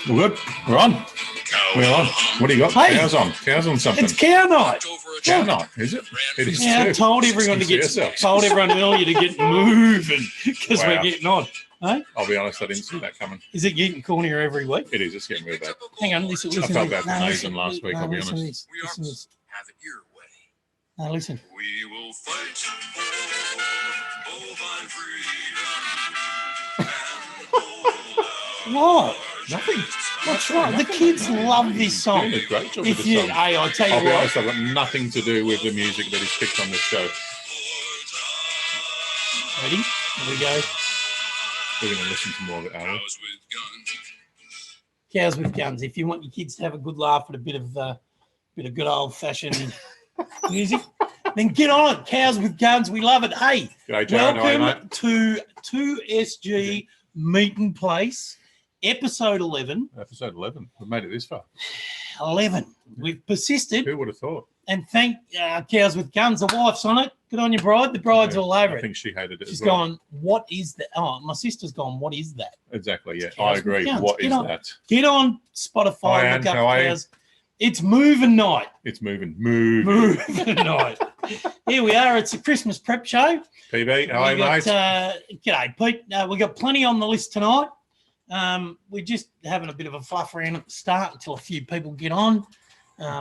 We're good. We're on. We're on. What do you got? Hey, Cows on. Cows on something. It's cow night. Cow night, is it? It is Yeah, too. I told everyone earlier to get moving because we're getting on. Hey? I'll be honest, I didn't see that coming. Is it getting cornier every week? It is. It's getting real bad. Hang on, listen. I felt bad for Nathan last week, I'll be honest. Listen to this. Have it your way. No, listen. We will fight for bovine freedom. What? Nothing. What's wrong? The kids love this song. Doing a great job If with the you, song. hey, I'll tell you I'll be what. honest, I've got nothing to do with the music that is picked on this show. Ready? Here we go. We're going to listen to more of it, are we? Cows with guns. If you want your kids to have a good laugh at a bit of good old-fashioned music, then get on it. Cows with guns. We love it. Hey, G'day, Jared. How are you, welcome mate? to 2SG Meatin Place, episode 11. Episode 11. We've made it this far. 11. We've persisted. Who would have thought? And thank Cows with Guns. The wife's on it. Good on your bride. The bride's all over I it. think she hated it She's as well. gone, what is that? Oh, my sister's gone, what is that? Exactly, yeah. Cows I agree. with Guns. What Get is on. that? Get on Spotify. Hi, Ann. Look up How are you? Cows. It's moving night. It's moving. Moving. Moving night. Here we are. It's a Christmas prep show. PB, how are you, mate? G'day, Pete. We got plenty on the list tonight. We're just having a bit of a fluff around at the start until a few people get on.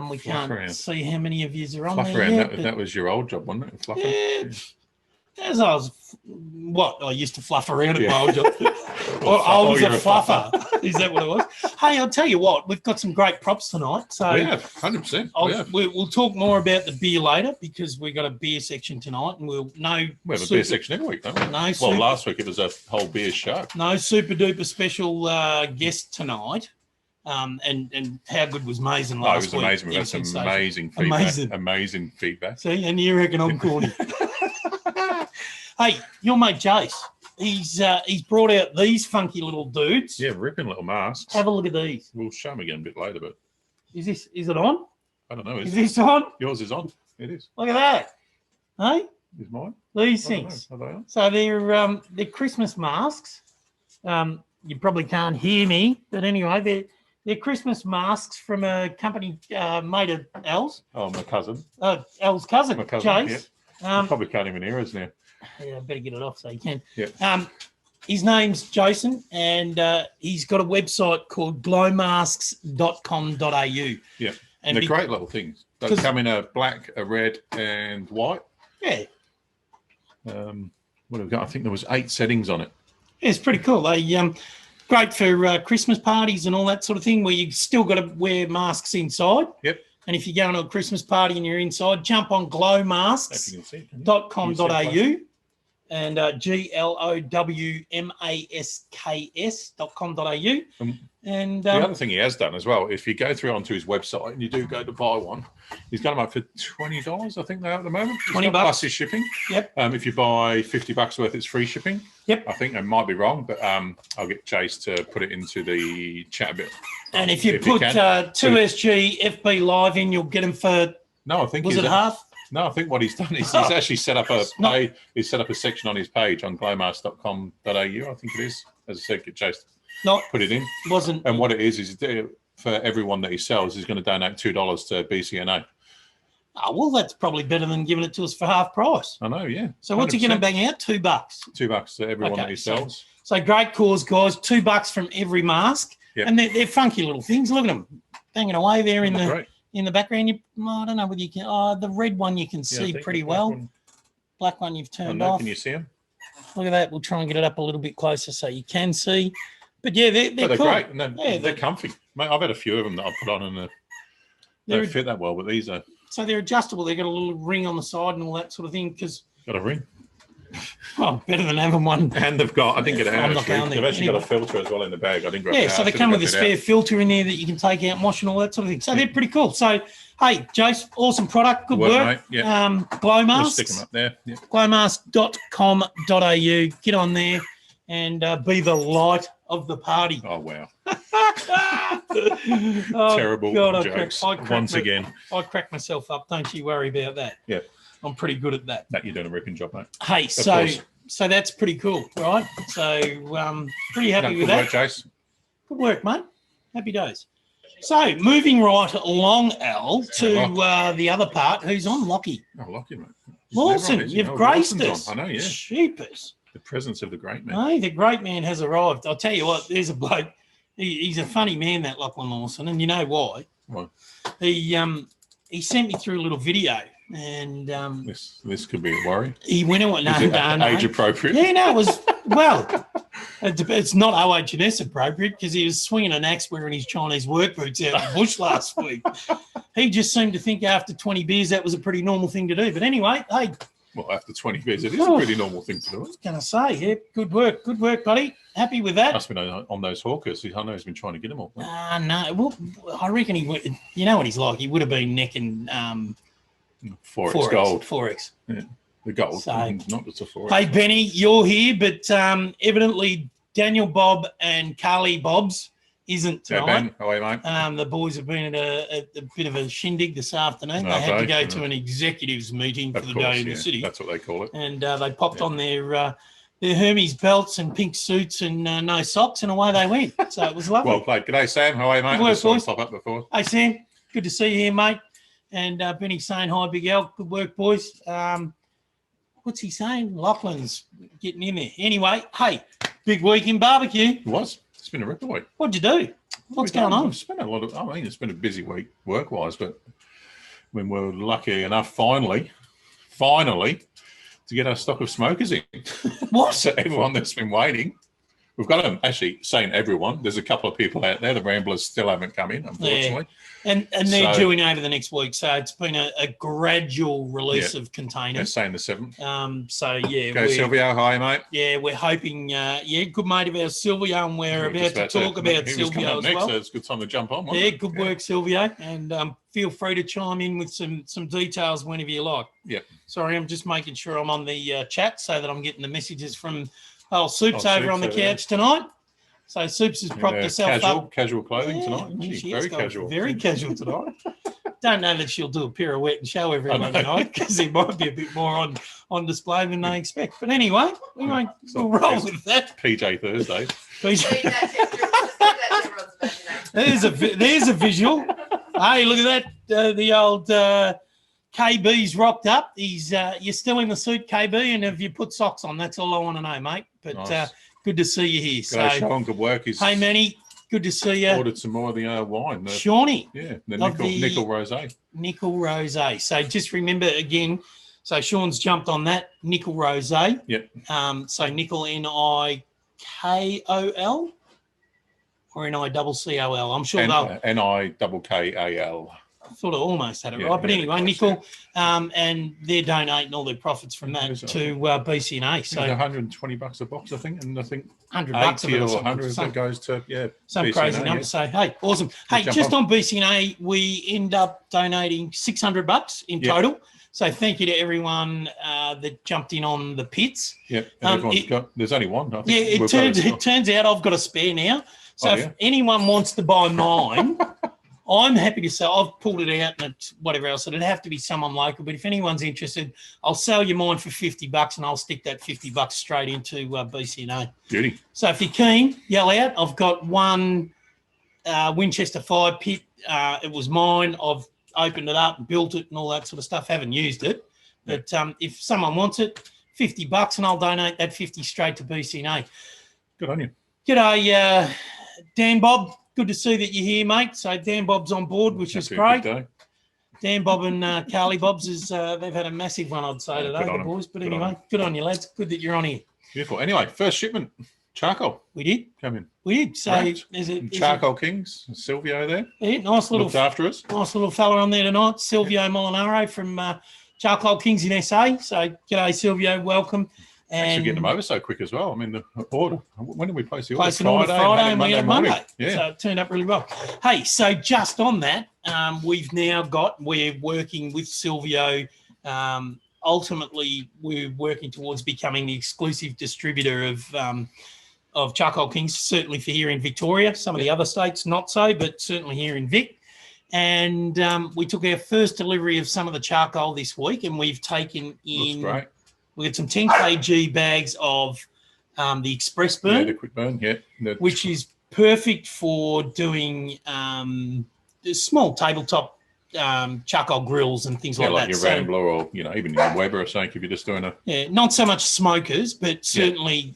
We can't around. see how many of yous are on Fluff there around. yet. That was your old job, wasn't it? Fluffing? Yeah, as I was, I used to fluff around at my old job. I was a you're a fluffer. Is that what it was? Hey, I'll tell you what, we've got some great props tonight. So We have, 100%. we'll talk more about the beer later because we've got a beer section tonight, and we'll know. We have a beer section every week, don't we? No, Well, last week it was a whole beer show. no super duper special guest tonight. And how good was Mason Oh, it last was week? amazing. We Yeah, had some sensational. amazing feedback. Amazing. Amazing feedback. See, and you reckon I'm corny. Hey, your mate Jace, he's brought out these funky little dudes. Yeah, ripping little masks. Have a look at these. We'll show them again a bit later, but Is it on? I don't know. Is this on? Yours is on. It is. Look at that. Hey, Is mine? these I don't things. know. Are they on? So they're Christmas masks. You probably can't hear me, but anyway, they're Christmas masks from a company made of Al's. Oh, my cousin. Al's cousin, My cousin, Chase. You probably can't even hear us now. Yeah, I better get it off so you can. Yeah. His name's Jason, and he's got a website called glowmasks.com.au. Yeah. And they're great little things. They 'cause- come in a black, a red, and white. Yeah, What have we got? I think there was 8 settings on it. it's pretty cool. They great for Christmas parties and all that sort of thing, where you still got to wear masks inside. Yep. And if you're going to a Christmas party and you're inside, jump on If you glowmasks.com.au can see it. and glowmasks.com.au. And The other thing he has done as well, if you go through onto his website and you do go to buy one, he's got them up for $20, I think they are at the moment. It's $20 got plus his shipping. Yep. If you buy $50 worth, it's free shipping. Yep. I think I might be wrong, but I'll get Chase to put it into the chat a bit. And if you If you put can. 2SG FB Live in, you'll get them for, No, I think was he's it half? No, I think what he's done is he's actually set up a not- page. He's set up a section on his page on glowmask.com.au. I think it is. As I said, get Chase Not, put it in. wasn't. And what it is for everyone that he sells, he's going to donate $2 to BCNA. Oh, well, that's probably better than giving it to us for half price. I know, yeah. So what's he going to 100%. bang out? $2. $2 to everyone Okay, that he sells. So great cause, guys. $2 from every mask. Yep. And they're funky little things. Look at them banging away there in Great. the background. I don't know whether you can. Oh, the red one you can Yeah, I see think pretty the well. black one- Black one you've Oh, turned no, off. can you see them? Look at that. We'll try and get it up a little bit closer so you can see. But yeah, they're They're cool. great. And Yeah, they're comfy. Mate, I've had a few of them that I've put on and they They're- don't fit that well, but these are So they're adjustable. They've got a little ring on the side and all that sort of thing. Because got a ring. better than having one. And they've got, I didn't get it I'm out. not going They've there. actually got a filter as well in the bag. I didn't grab it Yeah, out. so they Should've come with a grabbed it spare out. filter in there that you can take out and wash and all that sort of thing. So they're pretty cool. So, hey, Jace, awesome product. Good work. Mate. Yeah. Glow We'll masks. stick them up there. Yeah. glowmask.com.au. Get on there and be the light of the party. Oh, wow. Oh, Terrible God, jokes. I crack Once my- again. I crack myself up. Don't you worry about that. Yeah. I'm pretty good at that. That you're doing a ripping job, mate. Hey, course. so that's pretty cool, right? So pretty happy No, with good that. work, Chase. Good work, mate. Happy days. So, moving right along, Al, to the other part. Who's on, Lockie? Oh, lucky, mate. Lawson, you've graced us. I know, yeah. Sheepers. The presence of the great man. Hey, the great man has arrived. I'll tell you what, there's a bloke. He's a funny man, that Lachlan Lawson, and you know why? Why? He sent me through a little video, and This could be a worry. he went away. No, Is it no, age appropriate? Yeah, no, it was, well, it's not OH&S appropriate because he was swinging an axe wearing his Chinese work boots out in the bush last week. He just seemed to think after 20 beers that was a pretty normal thing to do. But anyway, hey. Well, after 20 beers, it is a pretty normal thing to do. I was going to say, yeah, good work, buddy. Happy with that. Must have been on those hawkers. I know he's been trying to get them all. No, well, I reckon he would. You know what he's like. He would have been necking Forex gold. Forex. Yeah, the gold, So, not just a Forex. Hey, Benny, you're here, but evidently Daniel Bob and Carly Bobs isn't Yeah, tonight. Ben, how are you, mate? The boys have been at a bit of a shindig this afternoon. They had to go to an executives meeting for the day in the city. That's what they call it. And they popped on their Hermes belts and pink suits and no socks, and away they went. So it was lovely. Well played. G'day, Sam. How are you, mate? Good work, Just saw you boys. pop up before. Hey, Sam. Good to see you here, mate. And Benny saying hi, Big Al. Good work, boys. What's he saying? Lachlan's getting in there. Anyway, hey, big week in barbecue. It was. It's been a ripper week. What'd you do? What's going on? We've spent a lot of. I mean, it's been a busy week work-wise, but when we're lucky enough, finally, to get our stock of smokers in. What? So everyone that's been waiting, we've got them. Actually, saying everyone, there's a couple of people out there. The Ramblers still haven't come in, unfortunately. And they're due in over the next week, so it's been a gradual release of They're containers. saying the 7th. So yeah, Go, Silvio. Hi, mate. Yeah, we're hoping. Good mate of ours, Silvio, and we're about to talk about Silvio as next, well. so it's a good time to jump on. wasn't Yeah, it? good work, Silvio, and feel free to chime in with some details whenever you like. Yeah. Sorry, I'm just making sure I'm on the chat so that I'm getting the messages from Soups over on the couch tonight. So Soups has propped herself up. Casual clothing tonight. She's Very casual. Very casual tonight. Don't know that she'll do a pirouette and show everyone tonight because it might be a bit more on display than they expect. But anyway, we'll roll with that. PJ Thursday. There's a visual. Hey, look at that. The old KB's rocked up. You're still in the suit, KB, and have you put socks on? That's all I want to know, mate. But Nice. good to see you here. G'day, Sean. Good work. He's Hey, Manny. Good to see you. ordered some more of the wine. Shawnee. Yeah, the Of nickel rosé. Nickel rosé. So just remember again. So Sean's jumped on that nickel rosé. Yep. So nickel NIKOL or NICCOL. I'm sure they'll. NIKKAL. I thought I almost had it Yeah, right, but yeah, anyway, close, nickel, and they're donating all their profits from that to BCNA. So $120 a box, I think, and I think $100 $80 of or it, $100 some that goes to some BCNA, crazy number. yeah. So hey, awesome. Hey, jump just on BCNA, we end up donating $600 in total. So thank you to everyone that jumped in on the pits. Yeah, and everyone's got. There's only one. I think it turns out I've got a spare now. So if anyone wants to buy mine, I'm happy to sell. I've pulled it out and it's whatever else. It'd have to be someone local. But if anyone's interested, I'll sell you mine for $50 and I'll stick that $50 straight into BCNA. Beauty. So if you're keen, yell out. I've got one Winchester fire pit. It was mine. I've opened it up, built it and all that sort of stuff. Haven't used it. But if someone wants it, $50 and I'll donate that 50 straight to BCNA. Good on you. G'day, Dan Bob. Good to see that you're here, mate. So Dan Bob's on board, which is great. Dan Bob and Carly Bob's they've had a massive one, I'd say, today, the boys. But anyway, good on you, lads. Good that you're on here. Beautiful. Anyway, first shipment, charcoal. We did. Come in. We did. So Charcoal Kings, Silvio there. Yeah, nice little looked after us. Nice little fella on there tonight, Silvio Molinaro from Charcoal Kings in SA. So g'day, Silvio. Welcome. Thanks for getting them over so quick as well. I mean, the order. When did we place the order? Placed an order Friday and we had Monday. Yeah. So it turned up really well. Hey, so just on that, we're working with Silvio. Ultimately, we're working towards becoming the exclusive distributor of Charcoal Kings, certainly for here in Victoria. Some of the other states, not so, but certainly here in Vic. And we took our first delivery of some of the charcoal this week, and we've taken in... Looks great. We got some 10 kg bags of the express burn. Yeah, the quick burn, yeah. Which is perfect for doing small tabletop charcoal grills and things like like that. your Rambler, or even your Weber or something. If you're just doing Not so much smokers, but certainly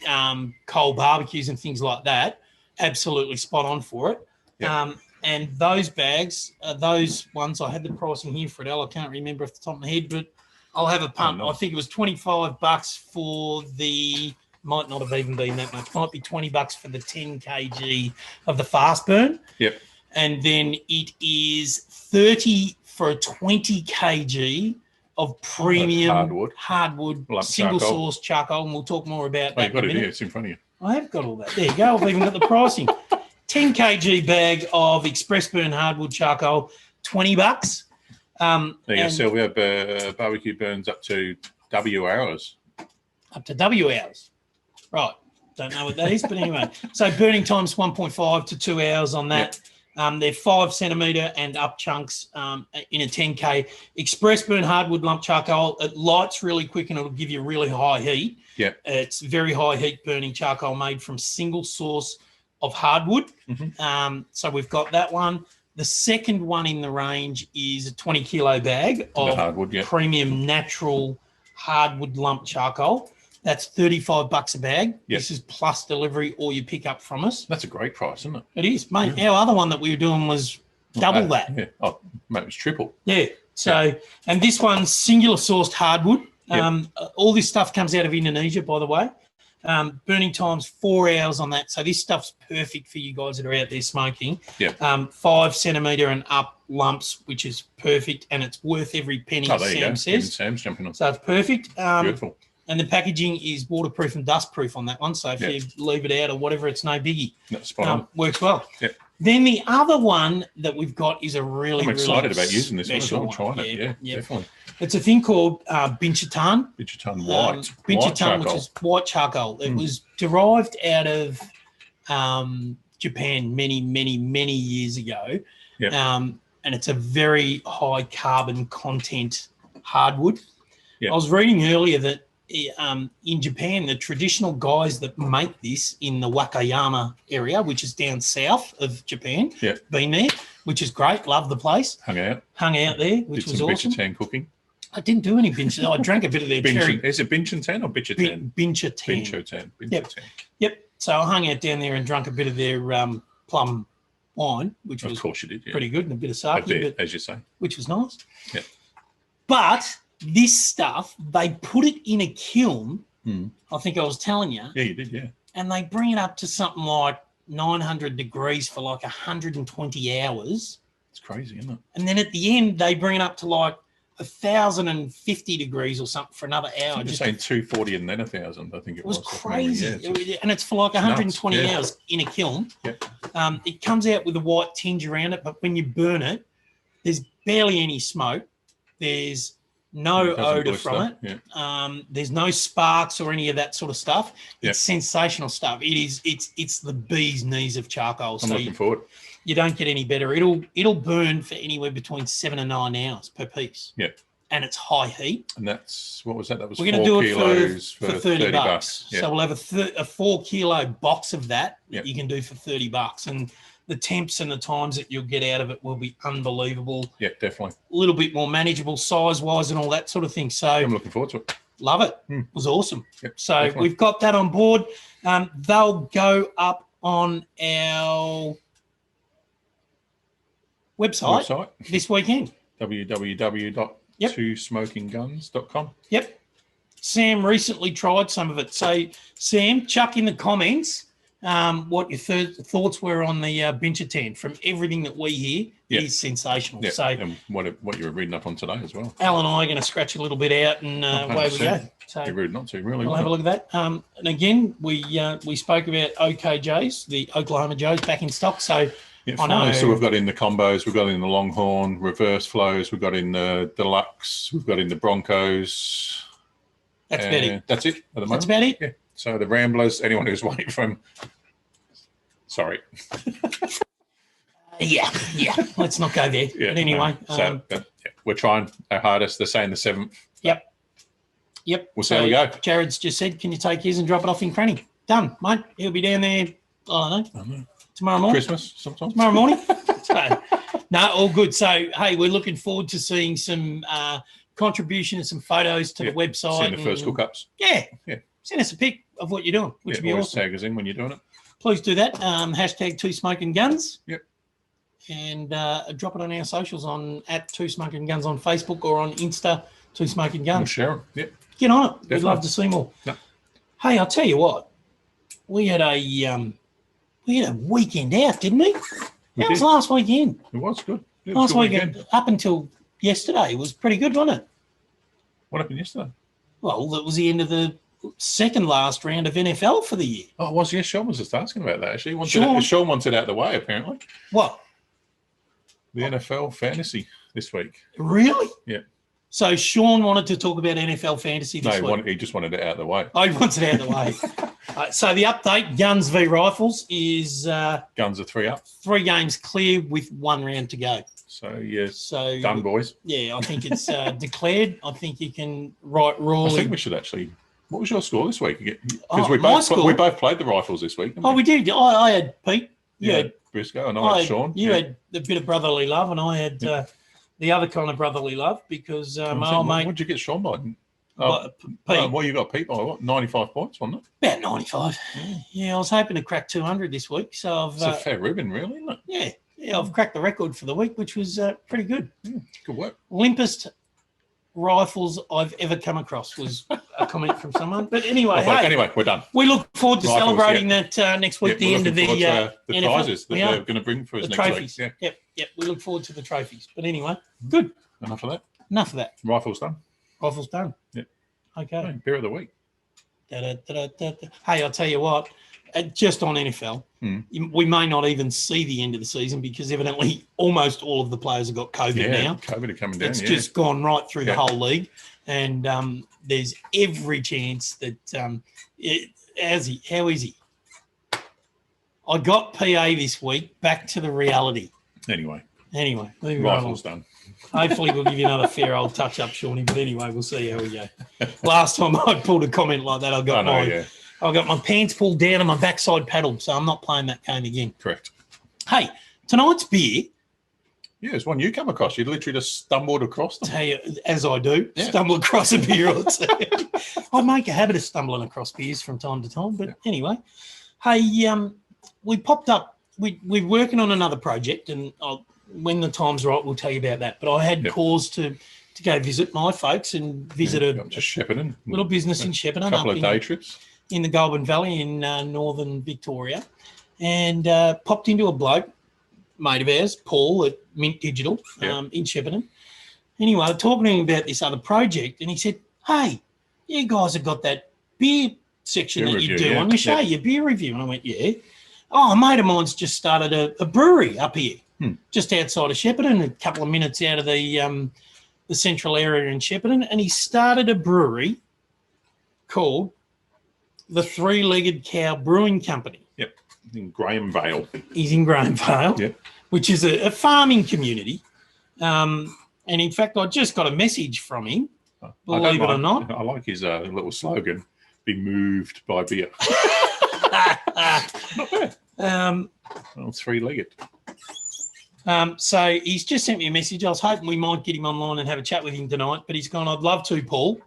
coal barbecues and things like that. Absolutely spot on for it. Yeah. And those bags, those ones, I had the pricing here, Fredell. I can't remember off the top of my head, but I'll have a punt. Oh, nice. I think it was $25 for the. Might not have even been that much. Might be $20 for the 10 kg of the fast burn. Yep. And then it is 30 for a 20 kg of premium hardwood single charcoal. source charcoal. And we'll talk more about that. You've got it here. It's in front of you. I have got all that. There you go. I've even got the pricing. 10 kg bag of express burn hardwood charcoal, $20. There you go, Sylvia. Barbecue burns up to W hours. Up to W hours. Right. Don't know what that is, but anyway. So burning time's 1.5 to 2 hours on that. Yep. They're 5 centimetre and up chunks in a 10K. Express burn hardwood lump charcoal. It lights really quick and it'll give you really high heat. Yeah. It's very high heat burning charcoal made from single source of hardwood. Mm-hmm. So we've got that one. The second one in the range is a 20 kilo bag of hardwood, premium natural hardwood lump charcoal. That's $35 a bag. Yep. This is plus delivery or you pick up from us. That's a great price, isn't it? It is, mate. Our other one that we were doing was double that. Yeah. Oh, mate, it was triple. Yeah. So, and this one's singular sourced hardwood. All this stuff comes out of Indonesia, by the way. Burning time's 4 hours on that. So this stuff's perfect for you guys that are out there smoking. Yeah. 5 centimetre and up lumps, which is perfect, and it's worth every penny, there you Sam go. says. Even Sam's jumping on. So it's perfect. Beautiful. And the packaging is waterproof and dustproof on that one. So if you leave it out or whatever, it's no biggie. That's spot on. Works well. Yep. Then the other one that we've got is a really, I'm excited really about using this one as well. special Trying it. Yeah, definitely. It's a thing called Binchatan. Binchatan white. Binchatan, which is white charcoal. It was derived out of Japan many, many, many years ago. Yep. And it's a very high carbon content hardwood. Yep. I was reading earlier that in Japan, the traditional guys that make this in the Wakayama area, which is down south of Japan, been there, which is great. Love the place. Hung out there, which was awesome. Binchatan cooking. I didn't do any Binchatan. I drank a bit of their cherry. Is it Binchatan or Binchatan? Binchatan. Binchatan. Yep. So I hung out down there and drank a bit of their plum wine, which was of course you did, pretty good, and a bit of sake, as you say, which was nice. Yeah. But this stuff, they put it in a kiln. I think I was telling you. Yeah, you did, yeah. And they bring it up to something like 900 degrees for like 120 hours. It's crazy, isn't it? And then at the end, they bring it up to like 1,050 degrees or something for another hour. Just saying 240 and then 1,000, I think it was. It was crazy. Yeah, and it's for like 120 hours in a kiln. Yeah. It comes out with a white tinge around it, but when you burn it, there's barely any smoke. There's no odor from it. Yeah. There's no sparks or any of that sort of stuff. Yeah. It's sensational stuff. It's the bee's knees of charcoal. I'm looking forward. You don't get any better. It'll burn for anywhere between 7 and 9 hours per piece. Yeah. And it's high heat. And that's, what was that? That was We're going to do it kilos for $30. Yeah. So we'll have a 4 kilo box of that you can do for $30. And the temps and the times that you'll get out of it will be unbelievable. Yeah, definitely. A little bit more manageable size-wise and all that sort of thing. So I'm looking forward to it. Love it. It was awesome. Yep, so definitely. we've got that on board. They'll go up on our website this weekend. www.twosmokingguns.com. Yep. Sam recently tried some of it. So, Sam, chuck in the comments what your thoughts were on the Binchatan. From everything that we hear, it is sensational. Yeah. So, and what you were reading up on today as well. Al and I are going to scratch a little bit out and away we go. So you're rude not to, really. We'll have a look at that. And again, we spoke about OKJs, the Oklahoma Joes, back in stock. So yeah, I know. So we've got in the combos, we've got in the Longhorn, reverse flows, we've got in the Deluxe, we've got in the Broncos. That's about it. That's it at the moment. That's about it. Yeah. So the Ramblers, anyone who's waiting from, sorry. Yeah. Let's not go there. Yeah, but anyway, we're trying our hardest. They're saying the 7th. Yep. We'll see how we go. Jared's just said, can you take his and drop it off in Cranny? Done, mate. He'll be down there, I don't know, tomorrow morning. Christmas sometimes. Tomorrow morning. So, no, all good. So, hey, we're looking forward to seeing some contribution and some photos to the website. Seeing the first cook-ups. Yeah. Yeah. Send us a pic of what you're doing, which would be always awesome. tag us in when you're doing it. Please do that. Hashtag 2 Smoking Guns. Yep. And drop it on our socials on at 2 Smoking Guns on Facebook or on Insta, 2 Smoking We'll Guns. share them. Yep. Get on it. Definitely. We'd love to see more. No. Hey, I'll tell you what. We had a weekend out, didn't we? That was last weekend. It was good. It was Last a good weekend, up until yesterday, was pretty good, wasn't it? What happened yesterday? Well, that was the end of the second last round of NFL for the year. Oh, it was. Yes, Sean was just asking about that, actually. Sean wanted it out of the way, apparently. What? The NFL fantasy this week. Really? Yeah. So Sean wanted to talk about NFL fantasy this week. He just wanted it out of the way. Oh, he wants it out of the way. So the update, Guns v Rifles, is Guns are 3 up. 3 games clear with 1 round to go. So, yes, So done, boys. Yeah, I think it's declared. I think you can write roll. I think we should actually... What was your score this week? Because Oh, we both played the Rifles this week. Oh, we did. I had Pete. You had Briscoe and I had Sean. You had a bit of brotherly love, and I had the other kind of brotherly love because my old mate. What did you get Sean by? Pete. Well, you got Pete by what? 95 points, wasn't it? About 95. Yeah, I was hoping to crack 200 this week. So I've. It's a fair ribbon, really, isn't it? Yeah, I've cracked the record for the week, which was pretty good. Good work. Limpest rifles I've ever come across was a comment from someone. But anyway, Anyway, we're done. We look forward to Rifles, celebrating that next week, the end of the the NFL. prizes that they're going to bring for us next trophies. week. Yep. We look forward to the trophies. But anyway, good. Enough of that. Enough of that. Rifles done. Rifles done. Yep. Okay. Hey, beer of the week. Hey, I'll tell you what. Just on NFL, we may not even see the end of the season because evidently almost all of the players have got COVID now. COVID are coming down. It's just gone right through the whole league. And there's every chance that how is he? I got PA this week. Back to the reality. Anyway, moving Rifles on. done. Hopefully we'll give you another fair old touch up, Shawnee. But anyway, we'll see how we go. Last time I pulled a comment like that, I got my pants pulled down and my backside paddled. So I'm not playing that game again. Correct. Hey, tonight's beer. Yeah, it's one you come across. You literally just stumbled across them. Tell you, as I do, stumble across a beer or two. I make a habit of stumbling across beers from time to time. But anyway, hey, we popped up. We're working on another project, and when the time's right, we'll tell you about that. But I had cause to go visit my folks and visit a just Shepparton, little business in Shepparton. A couple of day trips. In the Goulburn Valley in northern Victoria, and popped into a bloke, mate of ours, Paul at Mint Digital in Shepparton. Anyway, talking to him about this other project, and he said, "Hey, you guys have got that beer section that you do on your show, your beer review." And I went, "Yeah." "Oh, a mate of mine's just started a brewery up here, just outside of Shepparton, a couple of minutes out of the central area in Shepparton, and he started a brewery called the Three-Legged Cow Brewing Company." Yep, in Graham Vale. He's in Graham Vale, which is a farming community. And in fact, I just got a message from him, believe it or not. I like his little slogan, "Be moved by beer." Not bad. Three-legged. So he's just sent me a message. I was hoping we might get him online and have a chat with him tonight, but he's gone, "I'd love to, Paul."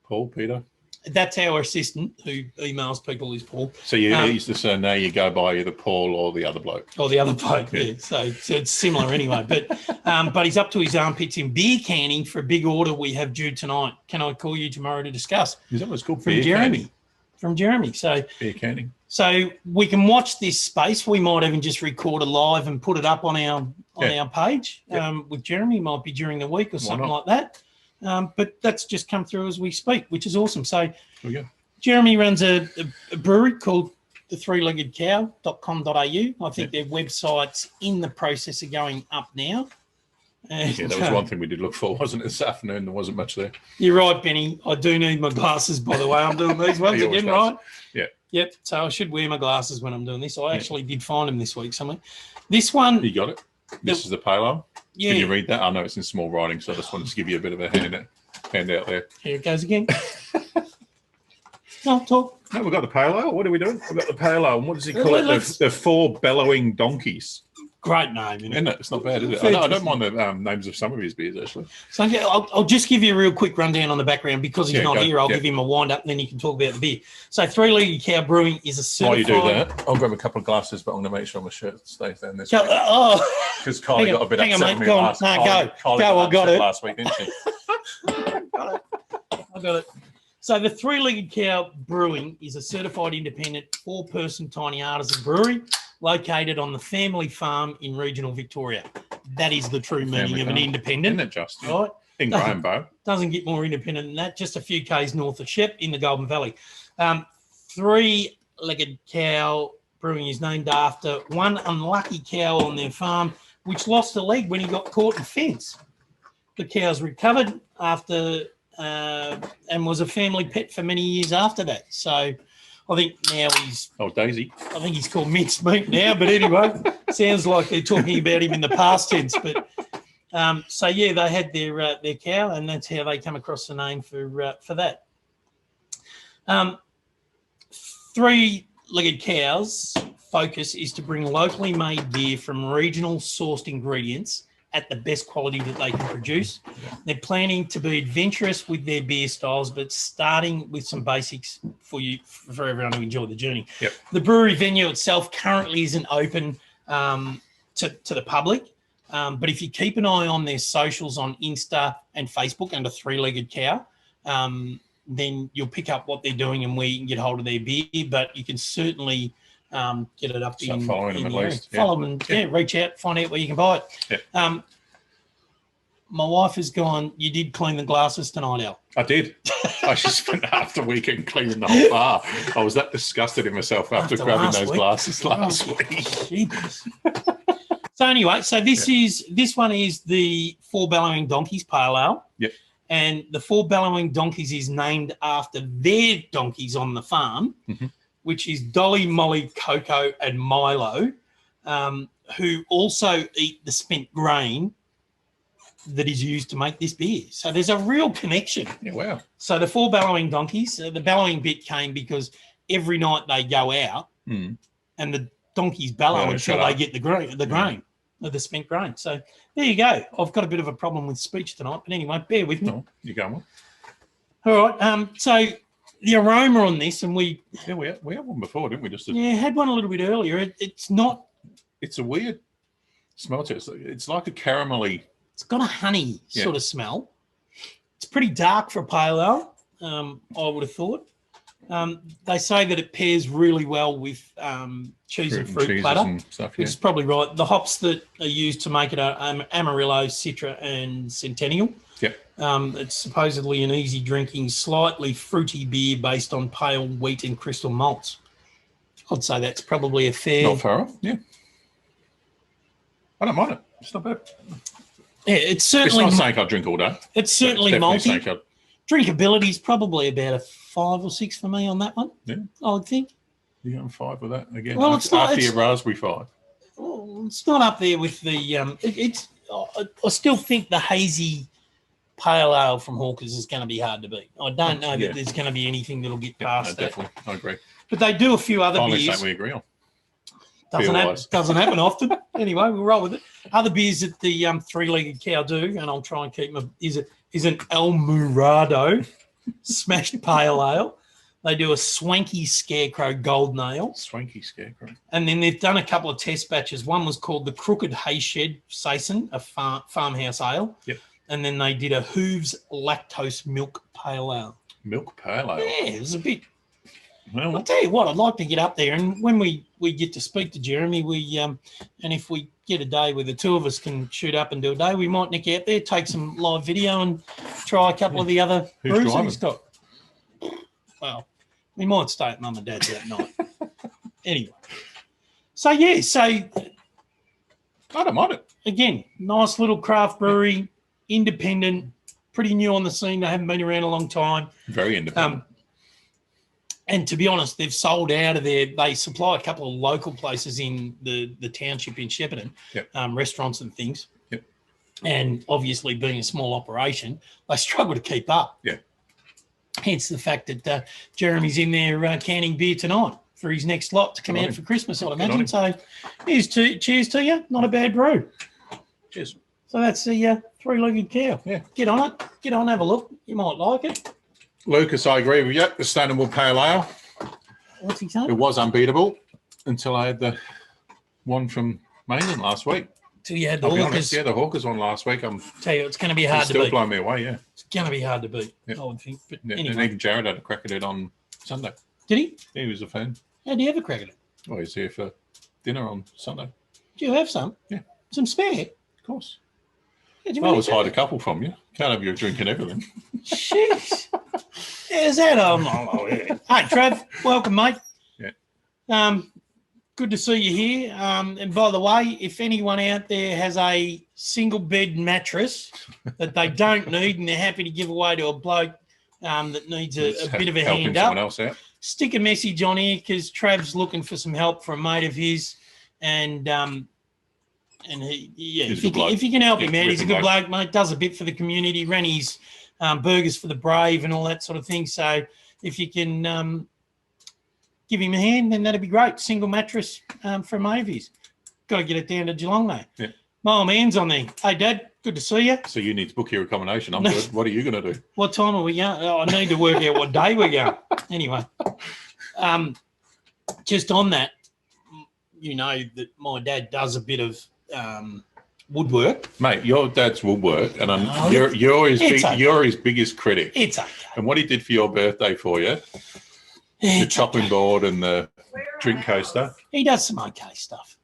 Paul, Peter. That's our assistant who emails people is Paul. So he's the now you go by either Paul or the other bloke. Or the other bloke, So it's similar anyway. But he's up to his armpits in beer canning for a big order we have due tonight. Can I call you tomorrow to discuss? Is that what's called? From beer Jeremy. Canning? From Jeremy. So beer canning. So we can watch this space. We might even just record it live and put it up on our page with Jeremy. Might be during the week or something like that. But that's just come through as we speak, which is awesome. So Jeremy runs a brewery called the threeleggedcow.com.au. I think their website's in the process of going up now. And, that was one thing we did look for, wasn't it, this afternoon? There wasn't much there. You're right, Benny. I do need my glasses, by the way. I'm doing these ones again, right? Yeah. Yep. So I should wear my glasses when I'm doing this. I actually did find them this week somewhere. This one. You got it? This is the pale ale? Yeah. Can you read that? I know it's in small writing, so I just wanted to give you a bit of a hand out there. Here it goes again. No, talk. No, we've got the pale ale. What are we doing? We've got the pale ale. And what does he call Let's- it? The four bellowing donkeys. Great name, isn't it? Isn't it? It's not bad, is it? Fair I don't mind the names of some of his beers, actually. So yeah, I'll just give you a real quick rundown on the background because he's Yeah, not go. here. I'll Yeah. give him a wind up and then you can talk about the beer. So Three Legged Cow Brewing is a While certified. you do that, I'll grab a couple of glasses, but I'm going to make sure my shirt stays down this Go, week. oh, Because Kylie got a bit hang on, upset mate. with me Go on. last No, Kylie go. got I got upset it. last week, didn't she? I got it. So the Three Legged Cow Brewing is a certified independent 4-person tiny artisan brewery located on the family farm in regional Victoria. That is the true meaning Family of an farm. independent. Isn't it just? Right? In Grahambo. Doesn't get more independent than that. Just a few k's north of Shep in the Golden Valley. Three Legged Cow Brewing is named after one unlucky cow on their farm which lost a leg when he got caught in fence. The cow's recovered after and was a family pet for many years after that. So I think now Oh, Daisy. I think he's called minced meat now. But anyway, sounds like they're talking about him in the past tense. But so yeah, they had their cow, and that's how they come across the name for that. Three-Legged Cow's focus is to bring locally made beer from regional sourced ingredients at the best quality that they can produce. They're planning to be adventurous with their beer styles, but starting with some basics for everyone to enjoy the journey. Yep. The brewery venue itself currently isn't open to the public, but if you keep an eye on their socials on Insta and Facebook under Three-Legged Cow, then you'll pick up what they're doing and where you can get hold of their beer. But you can certainly get it up Start in following them in at the area. least, yeah. Follow them and reach out, find out where you can buy it. Yeah. My wife has gone, you did clean the glasses tonight, Al. I did. I just spent half the weekend cleaning the whole bar. I was that disgusted in myself after After grabbing last those week. glasses last week. Jeepers. So anyway, so this one is the Four Bellowing Donkeys Pale Ale. Yep. And the Four Bellowing Donkeys is named after their donkeys on the farm, which is Dolly, Molly, Coco, and Milo, who also eat the spent grain that is used to make this beer. So there's a real connection. Yeah, wow. So the Four Bellowing Donkeys, the bellowing bit came because every night they go out and the donkeys bellow Yeah, until shut they up. get the grain, the spent grain. So there you go. I've got a bit of a problem with speech tonight, but anyway, bear with me. No, you going on? All right. So the aroma on this, and we Yeah, we had one before, didn't we? Just had one a little bit earlier. It's not. it's a weird smell to it. It's like a caramelly. It's got a honey sort of smell. It's pretty dark for a pale ale. I would have thought. They say that it pairs really well with cheese and fruit cheeses platter, and stuff. which Yeah. is probably right. The hops that are used to make it are Amarillo, Citra, and Centennial. Yep. It's supposedly an easy drinking, slightly fruity beer based on pale wheat and crystal malts. I'd say that's probably a fair. Not far off. Yeah. I don't mind it. It's not bad. Yeah, it's It's certainly not something I'd drink all day. it's certainly Definitely malty. something I'd- Drinkability is probably about a 5 or 6 for me on that one. Yeah. I would think. You going 5 with that again? Well, after, it's not- after it's- your raspberry 5. Well, it's not up there with the. I still think the hazy pale ale from Hawkers is going to be hard to beat. I don't know Yeah. that there's going to be anything that'll get No, past that. definitely. I agree. But they do a few other Finally, beers. something we agree on. Doesn't beer-wise. happen often. Anyway, we'll roll with it. Other beers that the Three-Legged Cow do, and I'll try and keep them, is an El Murado smashed pale ale. They do a Swanky Scarecrow Golden Ale. Swanky Scarecrow. And then they've done a couple of test batches. One was called the Crooked Hayshed Saison, a farmhouse ale. Yep. And then they did a Hooves Lactose Milk Pale Ale. Milk Pale Ale. Yeah, it was a bit. I'll Well, tell you what, I'd like to get up there, and when we get to speak to Jeremy, and if we get a day where the two of us can shoot up and do a day, we might nick out there, take some live video, and try a couple of the other Who's brews that driving? he's got. Well, we might stay at Mum and Dad's that night. Anyway, so I don't mind it. again, nice little craft brewery, independent, pretty new on the scene. They haven't been around a long time. Very independent. And to be honest, they've sold out of there. They supply a couple of local places in the township in Shepparton, Yep. Restaurants and things. Yep. And obviously, being a small operation, they struggle to keep up. Yeah. hence the fact that Jeremy's in there canning beer tonight for his next lot to come Good on out him. for Christmas, I'd on imagine. him. So cheers to you. Not a bad brew. Cheers. So that's the three-legged cow. Yeah. Get on it. Get on, have a look. You might like it. Lucas, I agree with you. The Stonewall Pale Ale. What's he It saying? was unbeatable until I had the one from Meatin last week. Till you had the I'll be Hawkers. honest, yeah, the Hawkers one last week. Tell you, it's going to be hard It's to still beat. blowing me away, yeah. It's going to be hard to beat, Yeah. I would think. But Yeah, and anyway. even Jared had a crack at it on Sunday. Did he? He was a fan. How do you have a crack at it? Oh, he's here for dinner on Sunday. Do you have some? Yeah. Some spare? Of course. Yeah, do you I really always do hide a that? couple from you. Can't have you drinking everything. Jeez. Is that yeah. Hey, Trav, welcome, mate. Yeah. Good to see you here. And by the way, if anyone out there has a single bed mattress that they don't need and they're happy to give away to a bloke that needs a bit of a Helping hand someone up, else out. stick a message on here because Trav's looking for some help for a mate of his, and he, yeah, He's if a you, good bloke. if you can help Yeah, him out, he's a ripping good bloke, mate. Does a bit for the community, ran his burgers for the Brave and all that sort of thing. So if you can give him a hand, then that'd be great. Single mattress for a mate of his. Got to get it down to Geelong though. Yeah. My old man's on there. Hey, Dad, good to see you. So you need to book your accommodation. I'm good. What are you going to do? What time are we going? Oh, I need to work out what day we're going. Anyway, just on that, you know that my dad does a bit of woodwork. Mate, your dad's will work, and No, you're okay. you're his biggest critic. It's okay. And what he did for your birthday for you, the It's chopping okay. board and the drink coaster. He does some okay stuff.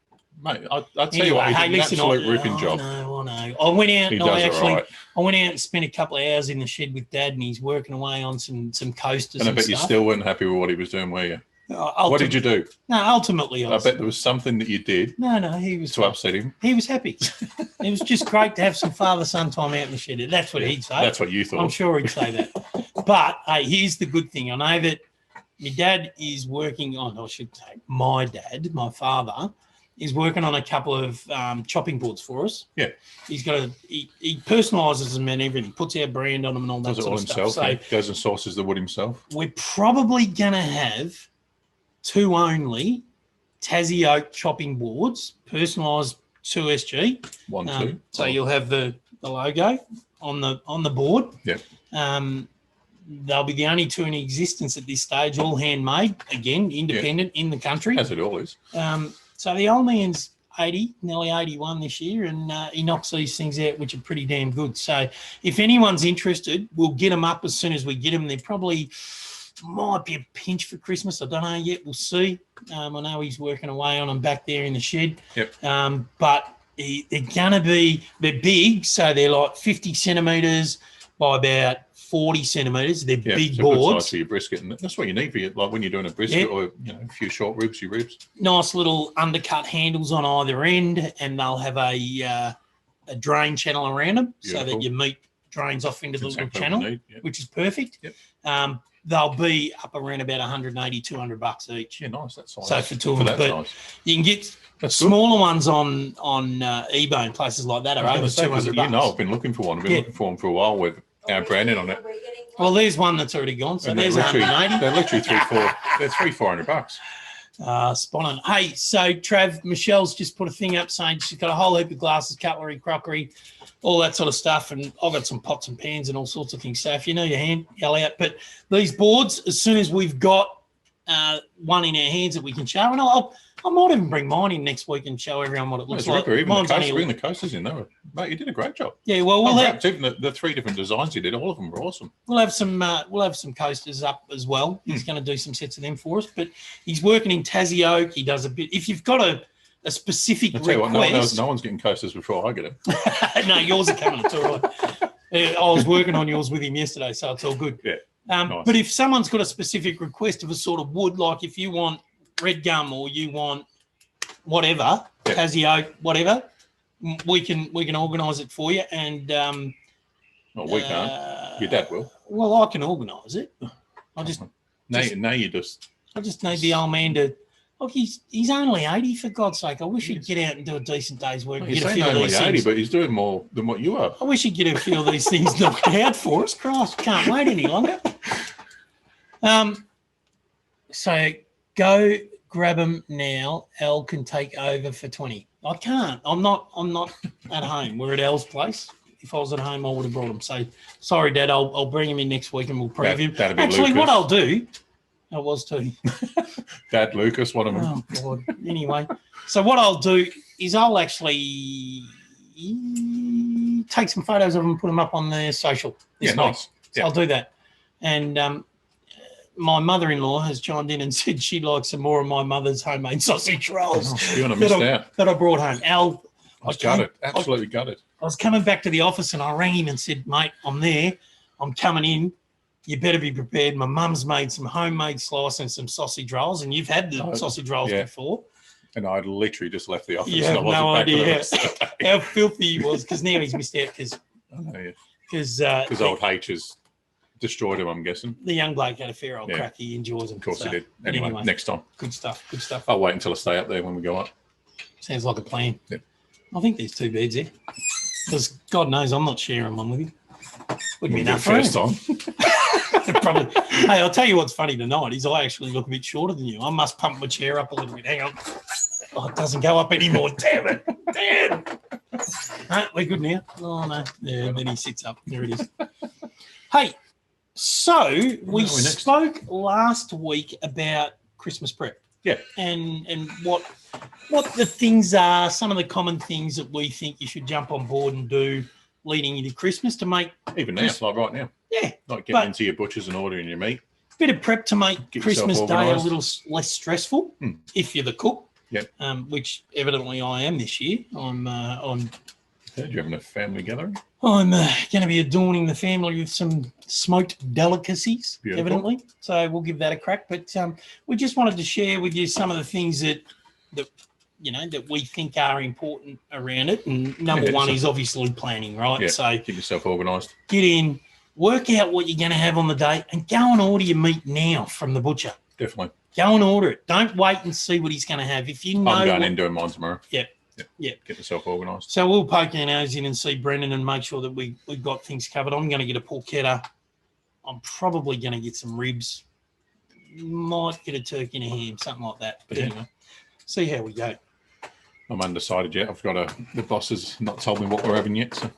Mate, I'll tell you what, he did an absolute ripping job. I know. I went out He and does all right. I went out and spent a couple of hours in the shed with Dad, and he's working away on some coasters. And I bet you stuff. still weren't happy with what he was doing, were you? What What did you do? No, ultimately, I bet there was something that you did No, he was to upset him. He was happy. It was just great to have some father-son time out in the shed. That's what Yeah, he'd say. That's what you I'm thought. sure he'd say that. But hey, here's the good thing. I know that your dad is working on, I should say, my dad, my father, is working on a couple of chopping boards for us. Yeah. He's got he personalises them and everything, puts our brand on them and all that Does it sort all of himself. stuff. So Yeah. Goes and sources the wood himself. we're probably going to have two only Tassie Oak chopping boards, personalised to SG. 1, 2. So you'll have the logo on the board. Yeah. They'll be the only two in existence at this stage, all handmade, again, independent in the country. As it all is. So the old man's 80, nearly 81 this year, and he knocks these things out, which are pretty damn good. So if anyone's interested, we'll get them up as soon as we get them. They're probably might be a pinch for Christmas. I don't know yet. We'll see. I know he's working away on them back there in the shed. Yep. But they're big, so they're like 50 centimetres by about 40 centimetres. They're Yeah, big it's a good size boards. for your brisket. And that's what you need for your, like when you're doing a brisket Yeah. or a few short ribs, your ribs. Nice little undercut handles on either end, and they'll have a drain channel around them so Beautiful. that your meat drains off into the That's little exactly what channel, you need. Yeah. which is perfect. Yep. They'll be up around about 180, 200 bucks each. Yeah, nice. That's size. So for two of for them, that but size. you can get That's good. smaller ones on eBay and places like that I are was over gonna say, 'cause 200 you know, bucks. I've been looking for one. I've been Yeah. looking for one for a while with our branding on it. Well, there's one that's already gone, so And there's they're literally 180. they're 400 bucks. Spot on. Hey, so Trav, Michelle's just put a thing up saying she's got a whole heap of glasses, cutlery, crockery, all that sort of stuff. And I've got some pots and pans and all sorts of things. So if you need a hand, yell out. But these boards, as soon as we've got one in our hands that we can show, and I might even bring mine in next week and show everyone what it looks It's like. ripper. Even Mine's the only coasters, a- bring the coasters in there. Mate, you did a great job. yeah, well, I'm wrapped. Even the 3 different designs you did, all of them were awesome. we'll have some coasters up as well. He's going to do some sets of them for us. But he's working in Tassie Oak. He does a bit. If you've got a specific I'll tell you what, request, no one's getting coasters before I get them. no, yours are coming. It's all right. I was working on yours with him yesterday, so it's all good. Yeah, nice. But if someone's got a specific request of a sort of wood, like if you want red gum or you want whatever, Yeah. Tassie Oak, whatever, we can organise it for you. And Well, we can't. Your dad will. Well, I can organise it. I just Now you just. need the old man to. Look, he's only 80, for God's sake. I wish he'd get out and do a decent day's work. Well, and you're get a saying few of only these 80, things. but he's doing more than what you are. I wish he'd get a few of these things knocked out for us. Christ, can't wait any longer. So go grab them now. Elle can take over for 20. I can't. I'm not at home. We're at Elle's place. If I was at home, I would have brought them. So sorry, Dad. I'll bring him in next week and we'll preview. That'd be Actually, Lucas. what I'll do, I was too. Dad, Lucas, one of them. Oh God. Anyway, so what I'll do is I'll actually take some photos of them and put them up on the social. Yeah, nice. So I'll do that. And my mother-in-law has chimed in and said she'd like some more of my mother's homemade sausage rolls You want to miss out. that I brought home. Al, I was gutted. Absolutely gutted. I was coming back to the office and I rang him and said, mate, I'm there. I'm coming in. You better be prepared. My mum's made some homemade slice and some sausage rolls, and you've had the sausage rolls before. And I'd literally just left the office. You have no idea how how filthy he was, because now he's missed out because old H has destroyed him, I'm guessing. the young bloke had a fair old crack. He enjoys them. Of course he did. Anyway, next time. Good stuff. Good stuff. I'll wait until I stay up there when we go up. Sounds like a plan. Yeah. I think there's 2 beds there. Because God knows I'm not sharing one with you. Wouldn't be We'll enough do it first room. time. Probably. Hey, I'll tell you what's funny tonight is I actually look a bit shorter than you. I must pump my chair up a little bit. Hang on. Oh, it doesn't go up anymore. Damn it. Damn. We're good now. Oh, no. Yeah, then he sits up. There it is. Hey, so we spoke last week about Christmas prep. Yeah. And what the things are, some of the common things that we think you should jump on board and do leading into Christmas to make Even now, like right now. Yeah. Like getting into your butchers and ordering your meat. bit of prep to make Get Christmas yourself Day a organised. little less stressful if you're the cook. Yep. Which evidently I am this year. I'm Heard you're having a family gathering. going to be adorning the family with some smoked delicacies, Beautiful. evidently. So we'll give that a crack. But we just wanted to share with you some of the things that that we think are important around it. And number one is obviously planning, right? Yeah. So Keep yourself organised. get in, work out what you're going to have on the day, and go and order your meat now from the butcher. Definitely. Go and order it. Don't wait and see what he's going to have. If you know, I'm going in doing mine tomorrow. Yep. Get yourself organised. So we'll poke our nose in and see Brendan and make sure that we've got things covered. I'm going to get a porchetta. I'm probably going to get some ribs. Might get a turkey and a ham, something like that. But anyway, see how we go. I'm undecided yet. The boss has not told me what we're having yet, so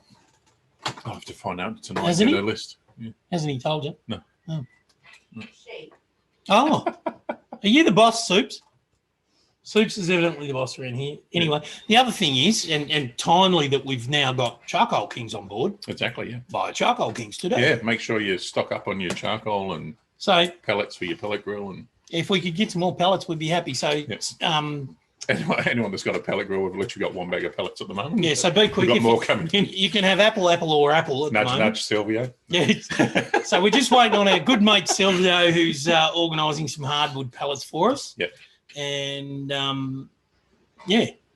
I'll have to find out tonight. Hasn't Get he? a list. Yeah. Hasn't he told you? No. Oh, are you the boss, Soups? Soups is evidently the boss around here. Anyway, the other thing is, and timely that we've now got Charcoal Kings on board. Exactly, yeah. Buy Charcoal Kings today. Yeah, make sure you stock up on your charcoal and So pellets for your pellet grill. And if we could get some more pellets, we'd be happy. So, anyone that's got a pellet grill, we've literally got one bag of pellets at the moment. yeah, so be quick. We've got If more coming. You can have apple at the Nudge, moment. nudge, Silvio. Yeah. So we're just waiting on our good mate Silvio, who's organising some hardwood pellets for us. Yep. And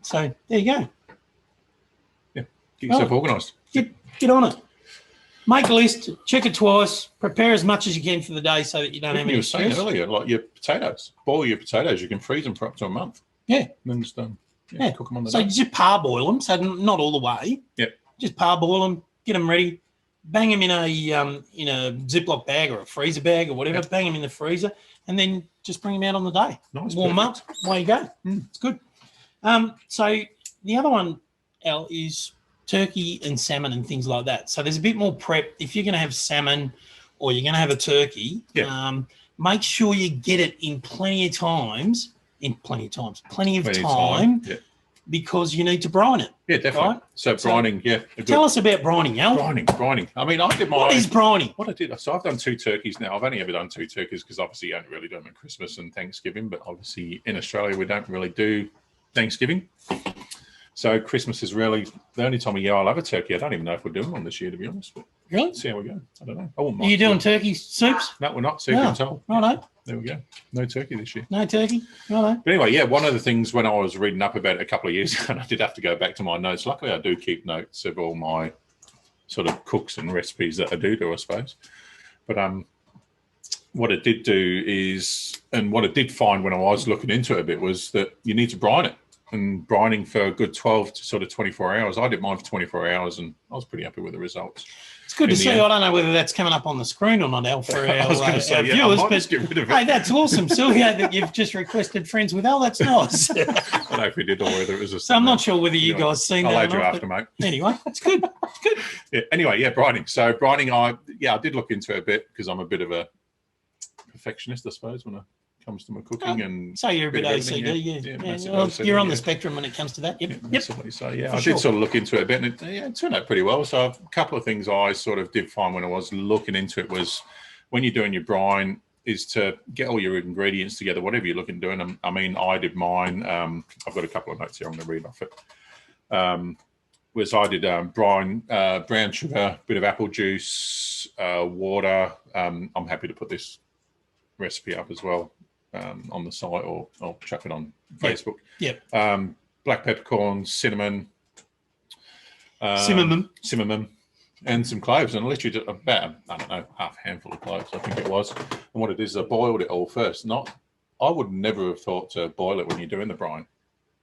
so there you go. Get yourself organised. Get on it. Make a list, check it twice, prepare as much as you can for the day so that you don't have You any were saying stress. earlier, like your potatoes. Boil your potatoes. You can freeze them for up to a month. Yeah. And then just Yeah. cook them on the So day. you just parboil them, so not all the way. Yep. Just parboil them, get them ready, bang them in a Ziploc bag or a freezer bag or whatever. Yep. Bang them in the freezer, and then just bring them out on the day. Nice, Warm perfect. up, away you go. It's good. So the other one, Al, is turkey and salmon and things like that. So there's a bit more prep. If you're going to have salmon or you're going to have a turkey, make sure you get it in plenty of time, Yeah. because you need to brine it. Yeah, definitely. Right? So brining, Tell us about brining, Al. Brining. I mean, I did my What is brining? What I did, so I've done 2 turkeys now. I've only ever done 2 turkeys because obviously you don't really do them at Christmas and Thanksgiving, but obviously in Australia we don't really do Thanksgiving. So Christmas is really the only time of year I'll have a turkey. I don't even know if we're doing one this year, to be honest. But Really? see how we go. I don't know. I wouldn't Are mind. you doing turkey soups? No, we're not. See if you No. can tell. Righto. There we go. No turkey this year. No turkey? Righto. But anyway, one of the things when I was reading up about it a couple of years ago, and I did have to go back to my notes. Luckily, I do keep notes of all my sort of cooks and recipes that I do, I suppose. But what it did do is, and what it did find when I was looking into it a bit, was that you need to brine it. And brining for a good 12 to sort of 24 hours. I did mine for 24 hours, and I was pretty happy with the results. It's good to in the see. end. I don't know whether that's coming up on the screen or not, Al, for I was going our, to say, our yeah, viewers. I might But just get rid of it. hey, that's awesome, Sylvia, that you've just requested friends with Al. That's nice. I don't know if we did or whether it was just. So I'm not sure whether you Anyway, guys seen I'll that add or you not. after, mate. But anyway, it's good. It's good. Yeah. Anyway, yeah, brining. So brining, I did look into it a bit because I'm a bit of a perfectionist, I suppose, when it comes to my cooking and. So you're a bit of everything, OCD, massive well, OCD, you're on yeah. the spectrum when it comes to that. Yep. Yeah, Yep. massively. So yeah, For I sure. did sort of look into it a bit, and it turned out pretty well. So a couple of things I sort of did find when I was looking into it was when you're doing your brine is to get all your ingredients together, whatever you're looking at doing. I mean, I did mine. I've got a couple of notes here. I'm going to read off it. Was I did brine, brown sugar, bit of apple juice, water. I'm happy to put this recipe up as well on the site, or I'll chuck it on Facebook. Yep. Black peppercorn, cinnamon, Cinnamon. and some cloves, and literally just about, I don't know, half a handful of cloves, I think it was. And what it is, I boiled it all first. I would never have thought to boil it when you're doing the brine.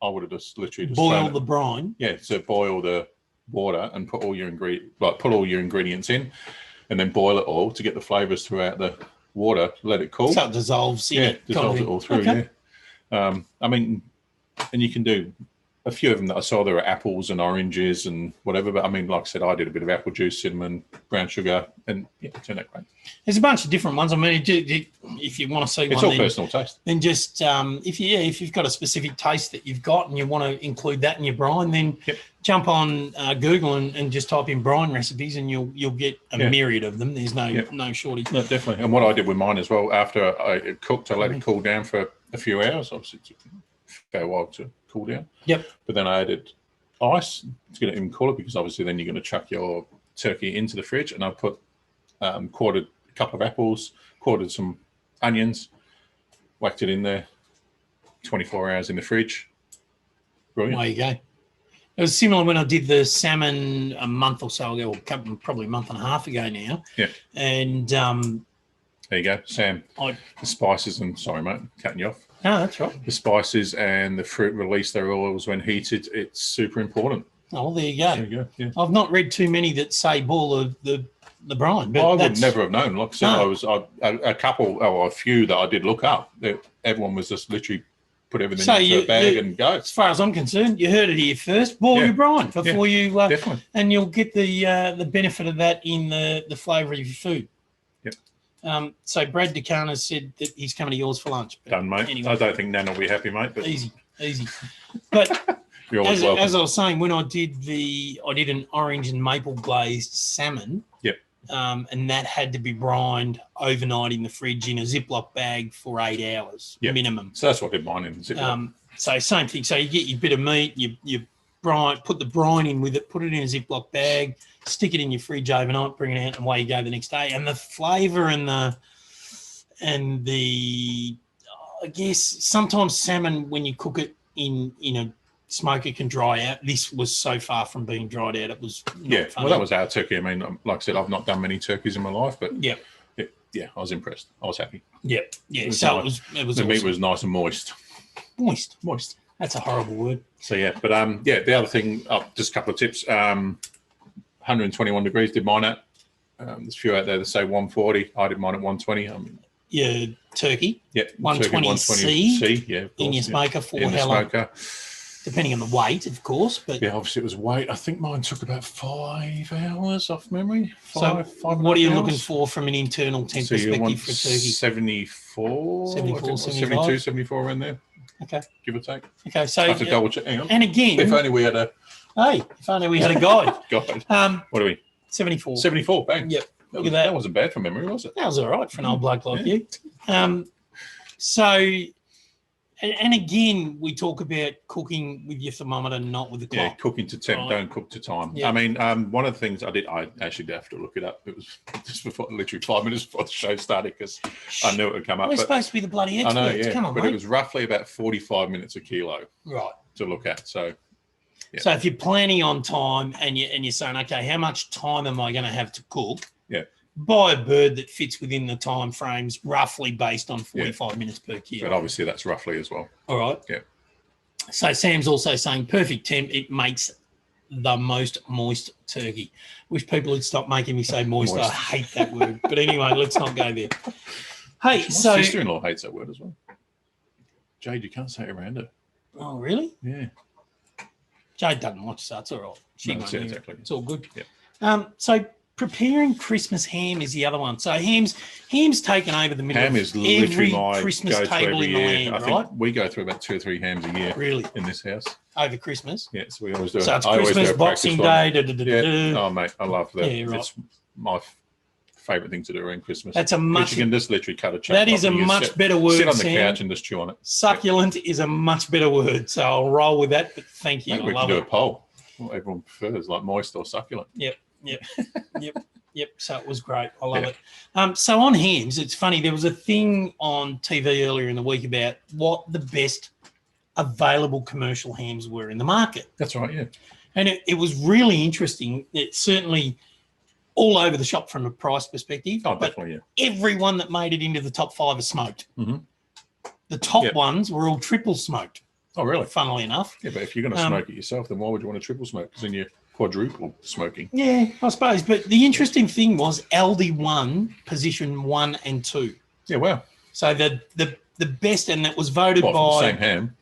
I would have just literally just Boil the brine. Yeah, so boil the water and put all your ingredients in, and then boil it all to get the flavours throughout the water. Let it cool. So it dissolves in it. Dissolves it all through. Okay. Yeah. I mean, and you can do a few of them that I saw. There were apples and oranges and whatever. But I mean, like I said, I did a bit of apple juice, cinnamon, brown sugar, and yeah, it turned out great. There's a bunch of different ones. I mean, if you want to see It's one, all then, personal taste. then just if you've got a specific taste that you've got and you want to include that in your brine, then jump on Google and just type in brine recipes, and you'll get a myriad of them. There's no shortage. No, definitely. And what I did with mine as well, after it cooked, I let it cool down for a few hours. Obviously, it took a fair while to cool down. Yep. But then I added ice to get it even cooler, because obviously then you're going to chuck your turkey into the fridge. And I put quartered a couple of apples, quartered some onions, whacked it in there, 24 hours in the fridge. Brilliant. There you go. It was similar when I did the salmon a month or so ago, or probably a month and a half ago now. Yeah. And there you go, Sam. The spices and sorry, mate, cutting you off. No, that's right. The spices and the fruit release their oils when heated. It's super important. Oh, well, there you go. There you go. Yeah. I've not read too many that say boil the brine, but I would never have known. Like I said, No. a few that I did look up. Everyone was just literally put everything into a bag and go. As far as I'm concerned, you heard it here first. Boil your brine before you, definitely, and you'll get the benefit of that in the flavour of your food. Yep. So Brad Ducan has said that he's coming to yours for lunch. But done, mate. Anyway, I don't think Nan will be happy, mate. But easy. But you're always welcome. as I was saying, when I did an orange and maple glazed salmon. Yep. And that had to be brined overnight in the fridge in a Ziploc bag for 8 hours minimum. So that's what I did mine in Ziploc. So same thing. So you get your bit of meat, you brine, put the brine in with it, put it in a Ziploc bag, stick it in your fridge overnight, bring it out, and away you go the next day. And the flavour and the I guess sometimes salmon, when you cook it in a smoker, can dry out. This was so far from being dried out. It was not funny. Well, that was our turkey. I mean, like I said, I've not done many turkeys in my life, but yeah, I was impressed. I was happy. Yeah. So it was the awesome. meat was nice and moist. Moist. That's a horrible word. So yeah, but the other thing, just a couple of tips. 121 degrees did mine at. There's a few out there that say 140. I did mine at 120. I mean, your turkey. Yeah, 120 C. Yeah, in your smoker for in the how long? smoker. Depending on the weight, of course. But yeah, obviously it was weight. I think mine took about 5 hours off memory. Five what are you hours. looking for from an internal temp So you perspective want for turkey? 74, 74, 72, 74 around there. Okay. Give or take. Okay, so I have to double check. Hang on. and again, If only we had a if only we had a guide. guide. What are we? 74. 74. Bang. Yep. Look at that. That wasn't bad from memory, was it? That was all right for an old bloke like you. So, and again, we talk about cooking with your thermometer, not with the clock. Yeah, cooking to temp, Right. don't cook to time. Yeah. I mean, one of the things I actually did have to look it up. It was just before, literally 5 minutes before the show started, because I knew it would come up. We're But supposed to be the bloody I experts. know, yeah. Come on, but mate. it was roughly about 45 minutes a kilo Right. to look at. So, yeah. So if you're planning on time and you're saying, okay, how much time am I going to have to cook? Yeah. Buy a bird that fits within the time frames, roughly based on 45 minutes per kilo. But obviously that's roughly as well. All right. Yeah. So Sam's also saying perfect temp. It makes the most moist turkey. Wish people would stop making me say moist. Moist. I hate that word. But anyway, let's not go there. Hey, My so sister-in-law hates that word as well. Jade, you can't say it around her. oh really? Yeah. Jade doesn't watch, so it's all right. She No, won't yeah, hear it. exactly. It's all good. Yep. So preparing Christmas ham is the other one. So ham's taken over the middle Ham of is literally every my Christmas go-to table every in the year. land, I right? think we go through about 2 or 3 hams a year Really? in this house. Over Christmas. Yeah, so we always do. So it's I always do Christmas, a practice Boxing one. Day. Yeah. Oh, mate, I love that. Yeah, right. It's my favourite thing to do around Christmas. That's a much. You can just literally cut a chunk. That is a much better word. Sit on the Sam. couch and just chew on it. Succulent is a much better word, so I'll roll with that. But thank you. Maybe I we can love do it. a poll. What everyone prefers, like moist or succulent. Yep. So it was great. I love it. So on hams, it's funny. There was a thing on TV earlier in the week about what the best available commercial hams were in the market, That's right. Yeah. and it was really interesting. It's certainly all over the shop from a price perspective. Oh, but definitely. Yeah. everyone that made it into the top 5 are smoked. Mhm. The top Yep. ones were all triple smoked. Oh, really? Funnily enough. Yeah, but if you're going to smoke it yourself, then why would you want a triple smoke? Because then you're quadruple smoking. Yeah, I suppose. But the interesting thing was Aldi won position 1 and 2. Yeah. Wow. So the best, and that was voted What, for the by same ham?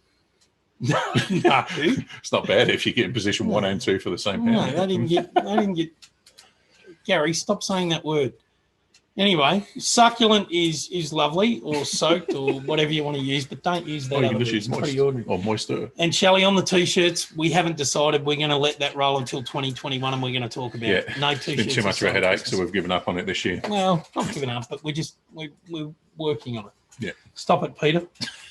no, It's not bad if you get in position 1 and 2 for the same no, ham. they didn't get. Gary, stop saying that word. Anyway, succulent is lovely, or soaked, or whatever you want to use, but don't use that. Oh, you other can just word. use It's pretty moist ordinary. or moisture. And Shelley, on the t-shirts, we haven't decided. We're going to let that roll until 2021, and we're going to talk about it. No It's t-shirts. been too much of a this side headache, Christmas. so we've given up on it this year. Well, not giving up, but we're working on it. Yeah. Stop it, Peter.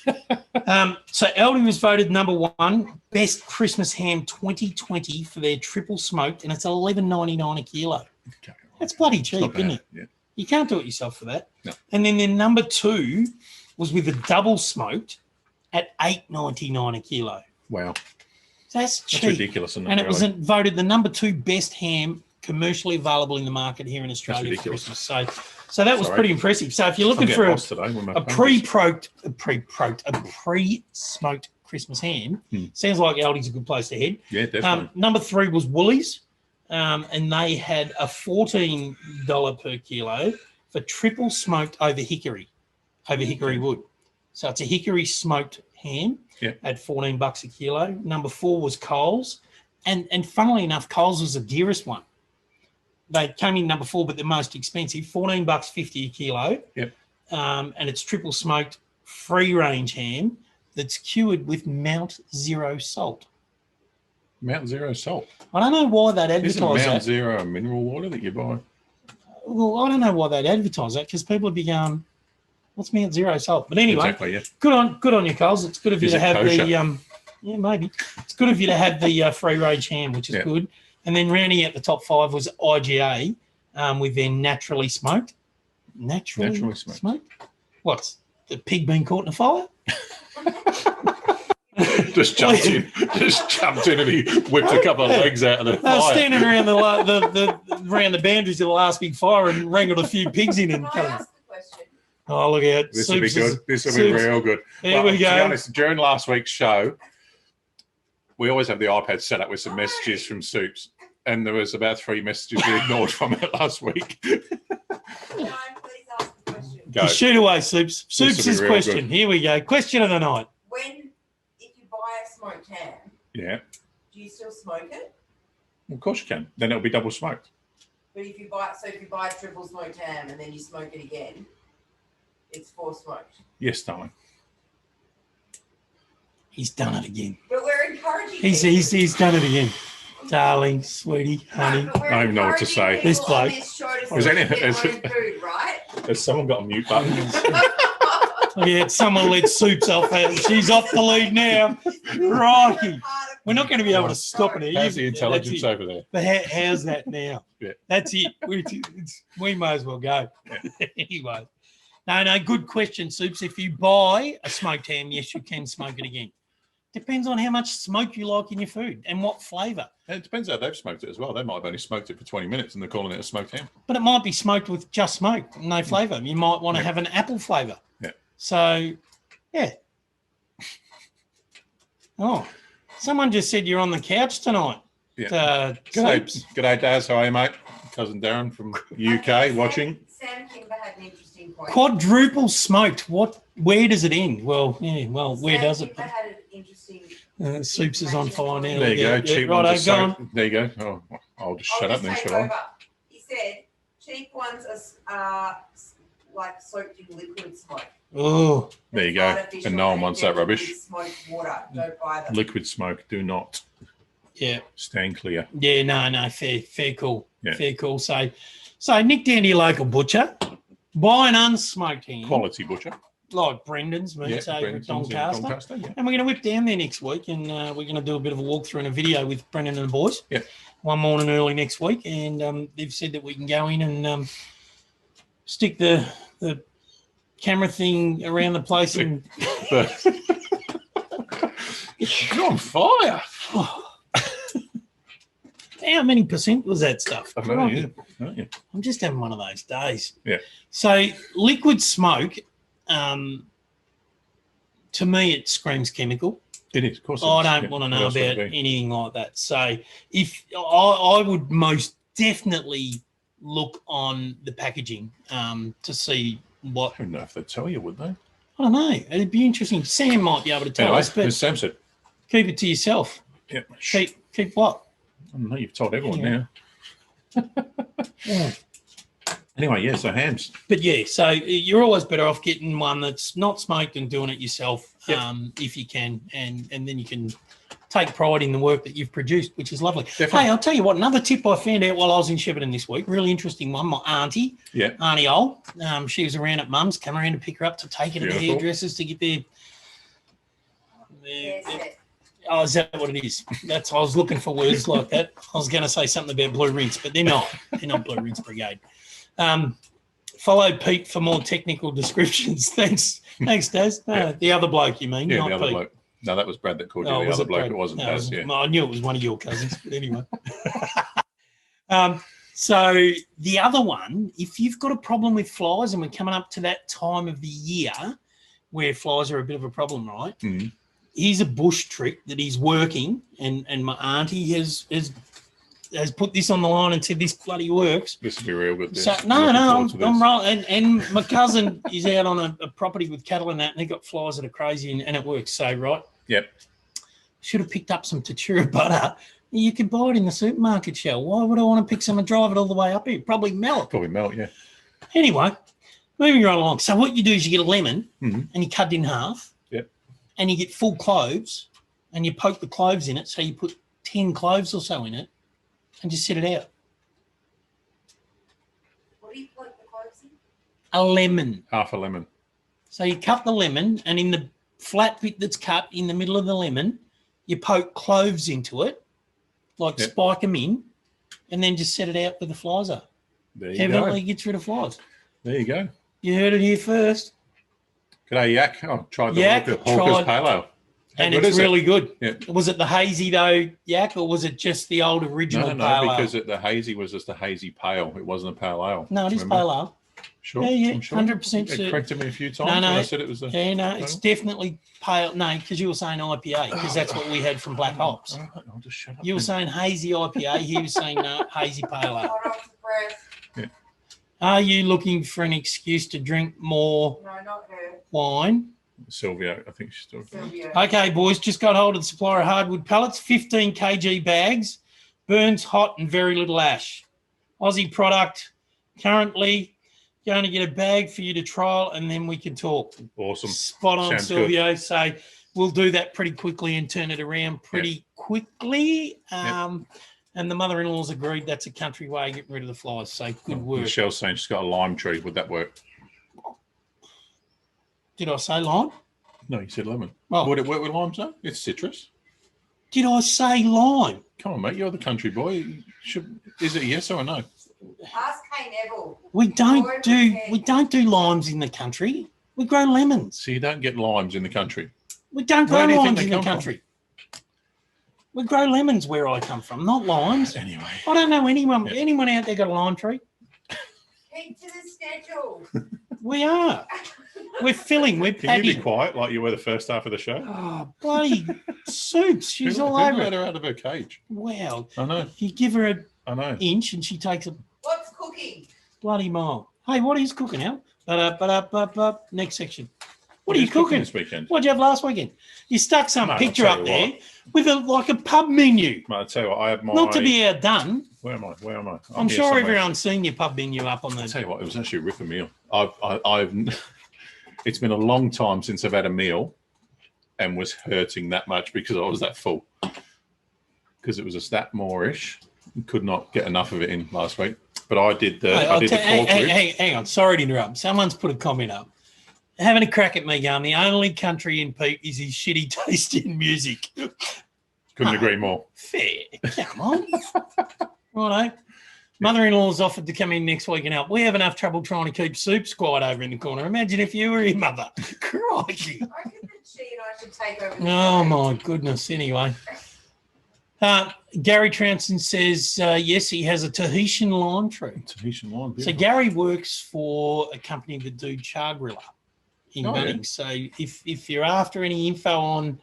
So Aldi was voted number 1 best Christmas ham 2020 for their triple smoked, and it's $11.99 a kilo. Okay. That's bloody It's cheap, not isn't bad. it? Yeah. You can't do it yourself for that. No. And then their number 2 was with a double smoked at $8.99 a kilo. Wow. So that's cheap. That's ridiculous, isn't it? And it was really? voted the number 2 best ham commercially available in the market here in Australia for ridiculous. Christmas. So that was Sorry. pretty impressive. So if you're I'm looking getting for lost today with my a fingers. pre-smoked Christmas ham, Hmm. sounds like Aldi's a good place to head. Yeah, definitely. Number 3 was Woolies, and they had a $14 per kilo for triple smoked over hickory wood. So it's a hickory smoked ham at $14 a kilo. Number 4 was Coles, and funnily enough, Coles was the dearest one. They came in number 4, but the most expensive, $14.50 a kilo. Yep. And it's triple smoked free range ham that's cured with Mount Zero salt. Mount Zero salt. I don't know why they'd Isn't advertise Mount that. Zero a mineral water that you buy? Well, I don't know why they'd advertise that because people would be going, "What's Mount Zero salt?" But anyway, Exactly, yeah. good on you, Coles. It's good of you Is to it have kosher? the yeah, maybe it's good of you to have the free range ham, which is Yeah. good. And then rounding out the top 5 was IGA with their naturally smoked. Naturally smoked. What's the pig being caught in a fire? Just jumped in and he whipped a couple of legs out of the They were fire. standing around around the boundaries of the last big fire and wrangled a few pigs in and Can I cut them. ask the question? Oh, look out. This will be Soups is- good. This will be Soups. real good. There we To be go. honest, during last week's show, we always have the iPad set up with some messages from Soups. And there was about 3 messages we ignored from it last week. Can I please ask the question? Go. Shoot away, Soups. will be Soups' real question. good. Here we go. Question of the night. If you buy a smoked ham, Yeah. do you still smoke it? Of course you can. Then it'll be double smoked. But if you buy a triple smoked ham and then you smoke it again, it's 4 smoked. Yes, darling. He's done it again. But we're encouraging. He's done it again. Darling, sweetie, honey. But we're I don't even know what to encouraging say. This people on bloke. this show to Is smoke any- their is- own food, right? Has someone got a mute button? Oh, yeah, someone let Soups off. She's off the lead now. Crikey. We're not going to be able to stop it here. How's the That's intelligence it. over there? But how's that now? Yeah. That's it. We may as well go. Anyway. No, good question, Soups. If you buy a smoked ham, yes, you can smoke it again. Depends on how much smoke you like in your food and what flavour. And it depends how they've smoked it as well. They might have only smoked it for 20 minutes and they're calling it a smoked ham. But it might be smoked with just smoke, no flavour. You might want to have an apple flavour. Yeah. So, yeah. Oh, someone just said you're on the couch tonight. soups. G'day, Daz. How are you, mate? Cousin Darren from UK watching. Sam Kimber had an interesting point. Quadruple smoked. Where does it end? Well, yeah. Well, where Sam does it? Kimber had an interesting. Soups is on fire now. There you go. Cheap ones Righto, are go on. soaked. There you go. Oh, I'll just shut up then, take shall I? over. He said cheap ones are like soaked in liquid smoke. Oh, There you go. And no one wants that rubbish. Smoked water. Don't buy them. Liquid smoke. Do not yeah. stand clear. Yeah, no, fair call. Yeah. Fair call. So nick down to your local butcher, buy an unsmoked ham, Quality butcher. like Brendan's meats over at Brendan's in Doncaster. Doncaster, yeah. And we're going to whip down there next week, and we're going to do a bit of a walkthrough and a video with Brendan and the boys. Yeah. One morning early next week, and they've said that we can go in and stick the camera thing around the place and. You're on fire. How many percent was that stuff? I know, yeah. I'm just having one of those days. Yeah. So liquid smoke, to me, it screams chemical. It is, of course. I don't want to know about anything like that. So if I would most definitely look on the packaging to see what. I don't know if they'd tell you, would they? I don't know. It'd be interesting. Sam might be able to tell Anyway, us, but as Sam said. keep it to yourself. Yeah. Keep what? I don't know, you've told everyone Yeah. Yeah. Anyway, yeah, so hams. But yeah, so you're always better off getting one that's not smoked and doing it yourself, if you can, and then you can take pride in the work that you've produced, which is lovely. Definitely. Hey, I'll tell you what, another tip I found out while I was in Shepparton this week, really interesting one. My auntie, Auntie Ol, she was around at Mum's, come around to pick her up to take her to the Beautiful. hairdressers to get their Yes, yes. oh, is that what it is? I was looking for words like that. I was going to say something about Blue Rinse, but they're not. They're not Blue Rinse Brigade. Follow Pete for more technical descriptions. Thanks, Daz. The other bloke, you mean? Yeah, not the other Pete. bloke. No, that was Brad that called you Oh, the was other it bloke. Brad? It wasn't No, Daz, yeah. I knew it was one of your cousins, but anyway. So the other one, if you've got a problem with flies, and we're coming up to that time of the year where flies are a bit of a problem, right? Mm. Here's a bush trick that he's working, and my auntie has put this on the line and said this bloody works. This will be real good. So Looking I'm forward to this. rolling, and my cousin is out on a property with cattle and that, and they got flies that are crazy, and it works. So right, Yep. should have picked up some Tatura butter. You could buy it in the supermarket, Shell. Why would I want to pick some and drive it all the way up here? Probably melt. Probably melt, yeah. Anyway, moving right along. So what you do is you get a lemon Mhm. and you cut it in half. Yep. And you get full cloves and you poke the cloves in it. So you put 10 cloves or so in it and just set it out. What do you put the cloves in? A lemon. Half a lemon. So you cut the lemon, and in the flat bit that's cut in the middle of the lemon, you poke cloves into it, like Yep. spike them in, and then just set it out where the flies are. There you Evidently go. gets rid of flies. There you go. You heard it here first. G'day, Yak. Oh, tried the Yak, Hawker's tried- Pale Ale. How And good it's is it? really good. Yeah. Was it the hazy though, Yak, or was it just the old original No, pale ale? because the hazy was just a hazy pale. It wasn't a pale ale. No, it is Remember? pale ale. Sure. Yeah, I'm sure. 100% It certain. corrected me a few times No, when no. I said it was a... Yeah, no, it's definitely pale. No, because you were saying IPA, because that's what we had from Black Hops. All right, I'll just shut up. You were then. saying hazy IPA. He was saying no, hazy pale ale. Hot off the press. Are you looking for an excuse to drink more No, not her. wine? Sylvia, I think she's still... Sylvia. Okay, boys, just got hold of the supplier of hardwood pellets, 15 kg bags, burns hot and very little ash. Aussie product, currently going to get a bag for you to trial, and then we can talk. Awesome. Spot on, Sounds Silvio. So we'll do that pretty quickly and turn it around pretty quickly. And the mother-in-law's agreed that's a country way of getting rid of the flies. So good work. Michelle's saying she's got a lime tree. Would that work? Did I say lime? No, you said lemon. Oh. Would it work with limes, though? It's citrus. Did I say lime? Come on, mate. You're the country boy. Is it a yes or a no? Ask Kay Neville. We don't do limes in the country. We grow lemons. So you don't get limes in the country. We don't grow Where do you think limes they in the come from? country. We grow lemons where I come from, not limes. Anyway. I don't know anyone. Yeah. Anyone out there got a lime tree? Keep to the schedule. We are. We're filling. We're Can you be packing. quiet like you were the first half of the show? Oh, bloody soups. She's Who all let over it. her out of her cage? Wow. I know. You give her an I know. inch and she takes a What's cooking? bloody mile. Hey, what is cooking now? Next section. What are Who's you cooking? this weekend? What'd you have last weekend? You stuck some Mate, picture I'll up tell you there with a pub menu. Mate, I'll tell you what, I have my... Not to be outdone. Where am I? I'm here sure somewhere. everyone's seen your pub menu up on I'll the. tell you what, it was actually a ripper meal. I've it's been a long time since I've had a meal and was hurting that much because I was that full. Because it was just that more-ish. Could not get enough of it in last week. But I did the Hey, I did the pork ribs. hang on. Sorry to interrupt. Someone's put a comment up. Having a crack at me going, the only country in Pete is his shitty taste in music. Couldn't agree more. Fair. Come on. Righto. Mother-in-law's offered to come in next week and help. We have enough trouble trying to keep Soup Squad over in the corner. Imagine if you were your mother. Crikey. I reckon that she and I should take over. the Oh, show. my goodness. Anyway. Gary Trounson says, yes, he has a Tahitian lime tree. Tahitian wine. So Gary works for a company that do char griller in Oh, yeah. Bunnings. So if you're after any info on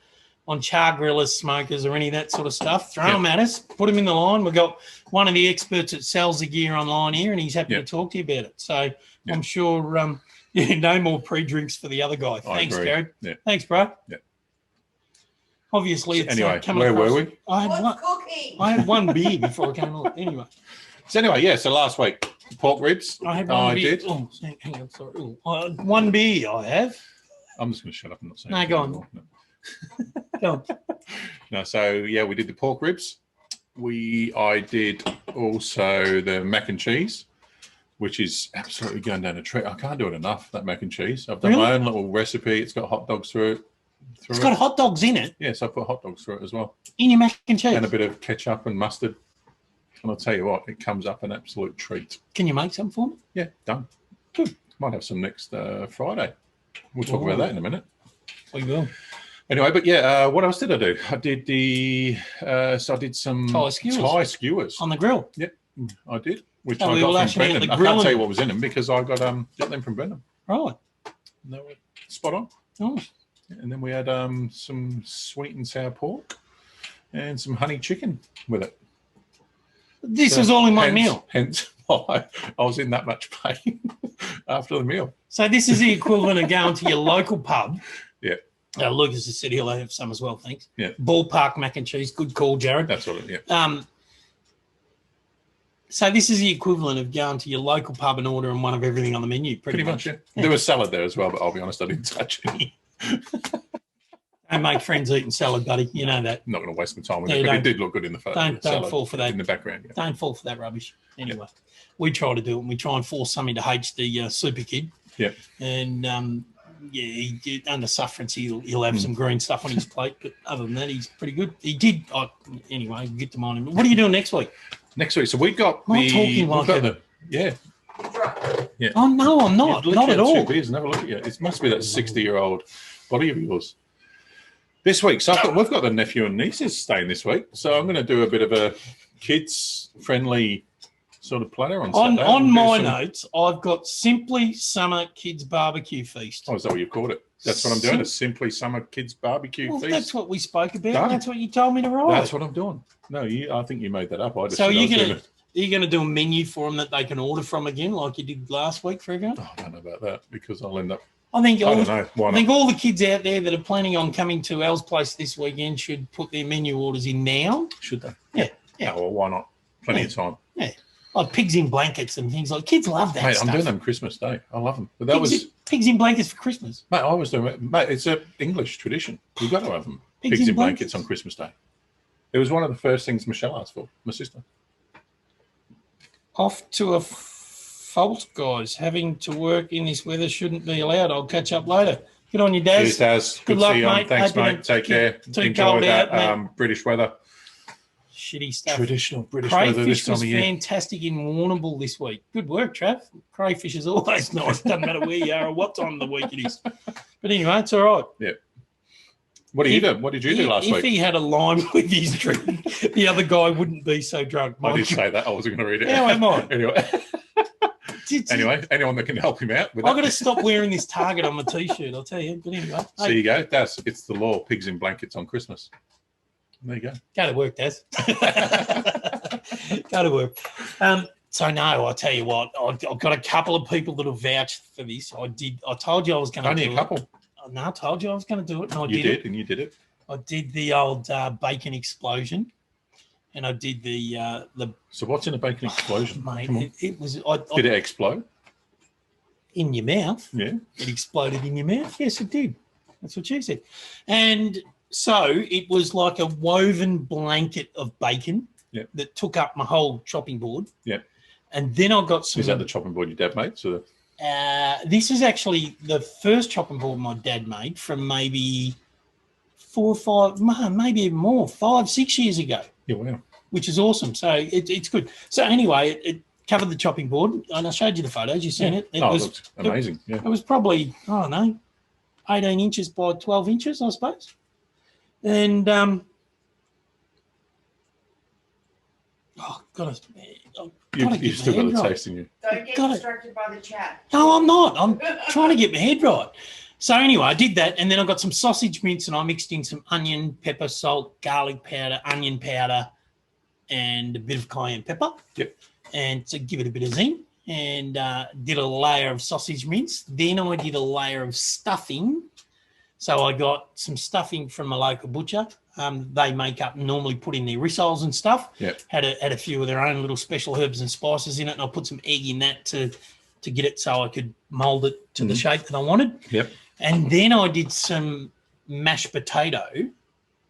char grillers, smokers, or any of that sort of stuff, throw them at us. Put them in the line. We've got one of the experts that sells the gear online here, and he's happy to talk to you about it. So I'm sure no more pre-drinks for the other guy. Thanks, agree. Gary. Yeah. Thanks, bro. Yeah. Obviously, it's Anyway, coming where across. were we? What's cooking? I had one beer before I came on. Anyway. So anyway, yeah. So last week, pork ribs. I had one beer. did. Oh, hang on, sorry. Oh, one beer I have. I'm just going to shut up and not say. No, anything go on. anymore. No. Go on. No, so yeah, we did the pork ribs. I did also the mac and cheese, which is absolutely going down a treat. I can't do it enough, that mac and cheese. I've done my own little recipe. It's got hot dogs through it. It's got hot dogs in it. Yes, I put hot dogs through it as well. In your mac and cheese. And a bit of ketchup and mustard. And I'll tell you what, it comes up an absolute treat. Can you make some for me? Yeah, done. Good. Might have some next Friday. We'll talk about that in a minute. We will. Anyway, but yeah, what else did I do? I did I did some Thai skewers. Thai skewers. On the grill. Yep, I did. Which Oh, I we will got actually from have Brendan. the I can't Grillin- tell you what was in them because I got them from Brendan. Right. And they were spot on. Oh. And then we had some sweet and sour pork and some honey chicken with it. This So was all in one hence- meal. Hence why I was in that much pain after the meal. So this is the equivalent of going to your local pub. Yeah. Lucas has said he'll have some as well, thanks. Yeah. Ballpark mac and cheese. Good call, Jared. That's what it, yeah. So this is the equivalent of going to your local pub and ordering one of everything on the menu, pretty much. Yeah. There was salad there as well, but I'll be honest, I didn't touch any. Don't make friends eating salad, buddy. You know that. I'm not going to waste my time with Yeah, it, but don't- it did look good in the photo. don't salad fall for that. in the background. Yeah. Don't fall for that rubbish. Anyway, we try to do it, and we try and force something to H, the super kid. Yep. And under sufferance, he'll have some green stuff on his plate, but other than that, he's pretty good. He did. Anyway, get to mind him. What are you doing next week? Next week, so we got Am I the. talking we've like got a- the yeah. Oh no, I'm not. Yeah, Not at all. 2 beers and have a look at you. It must be that 60-year-old body of yours. This week, so we've got the nephew and nieces staying this week, so I'm going to do a bit of a kids-friendly sort of platter on Saturday. On and do my some- notes, I've got Simply Summer Kids Barbecue Feast. Oh, is that what you've called it? That's what I'm doing. A Simply Summer Kids Barbecue Well, Feast. that's what we spoke about. Done. That's what you told me to write. That's what I'm doing. No, I think you made that up. I just So said I you're was doing gonna it. you're gonna do a menu for them that they can order from again, like you did last week for everyone. Oh, I don't know about that because I'll end up. I think I all, don't know. Why I not? think all the kids out there that are planning on coming to Al's place this weekend should put their menu orders in now. Should they? Yeah. Yeah. Well, why not? Plenty of time. Like pigs in blankets and things like kids love that Mate, stuff. I'm doing them Christmas Day. I love them. But that was, pigs in blankets for Christmas. mate, I was doing it. Mate, it's an English tradition. You've got to have them. Pigs in blankets on Christmas Day. It was one of the first things Michelle asked for, my sister. Off to a fault, guys. Having to work in this weather shouldn't be allowed. I'll catch up later. Good on you, Daz. Cheers, Daz. Good Good to luck, see you on. mate. Thanks, Hope you mate. don't Take care. get too Enjoy cold that out, mate. British weather. Shitty stuff. Traditional British weather Crayfish this time was of year. fantastic in Warrnambool this week. Good work, Trav. Crayfish is always nice. Doesn't matter where you are or what time of the week it is. But anyway, it's all right. What do you do? What did you do last If week? he had a lime with his drink, the other guy wouldn't be so drunk. I My did say that. I wasn't going to read it. How am I? Anyway. Anyway, anyone that can help him out with I've that. got to stop wearing this Target on my T-shirt, I'll tell you. But anyway, So you go, Daz. It's the law. Pigs in blankets on Christmas. There you go. go to work, Daz. Go to work. So no, I'll tell you what. I've got a couple of people that have vouched for this. I told you I was going to do it. Only a couple. No, I told you I was going to do it, and I You did did, it. and you did it. I did the old bacon explosion, and I did the So what's in a bacon explosion? mate. Come on. It was Did it explode? in your mouth. Yeah. It exploded in your mouth. Yes, it did. That's what she said. And so it was like a woven blanket of bacon Yep. that took up my whole chopping board. Yep. And then I got some. Is that the chopping board your dad made? So This is actually the first chopping board my dad made from maybe 4 or 5, maybe even more, 5, 6 years ago, yeah, wow. which is awesome. So it's good. So anyway, it covered the chopping board, and I showed you the photos. You've seen it. It looks amazing. Yeah. It was probably, I don't know, 18 inches by 12 inches, I suppose. And You've still got the taste in you. Don't get Got it. distracted by the chat. No, I'm not. I'm trying to get my head right. So anyway, I did that, and then I got some sausage mince, and I mixed in some onion, pepper, salt, garlic powder, onion powder, and a bit of cayenne pepper. Yep. And to give it a bit of zing, and did a layer of sausage mince. Then I did a layer of stuffing. So I got some stuffing from a local butcher. They make up, normally put in their rissoles and stuff. Yep. Had a few of their own little special herbs and spices in it, and I put some egg in that to get it so I could mould it to the shape that I wanted. Yep. And then I did some mashed potato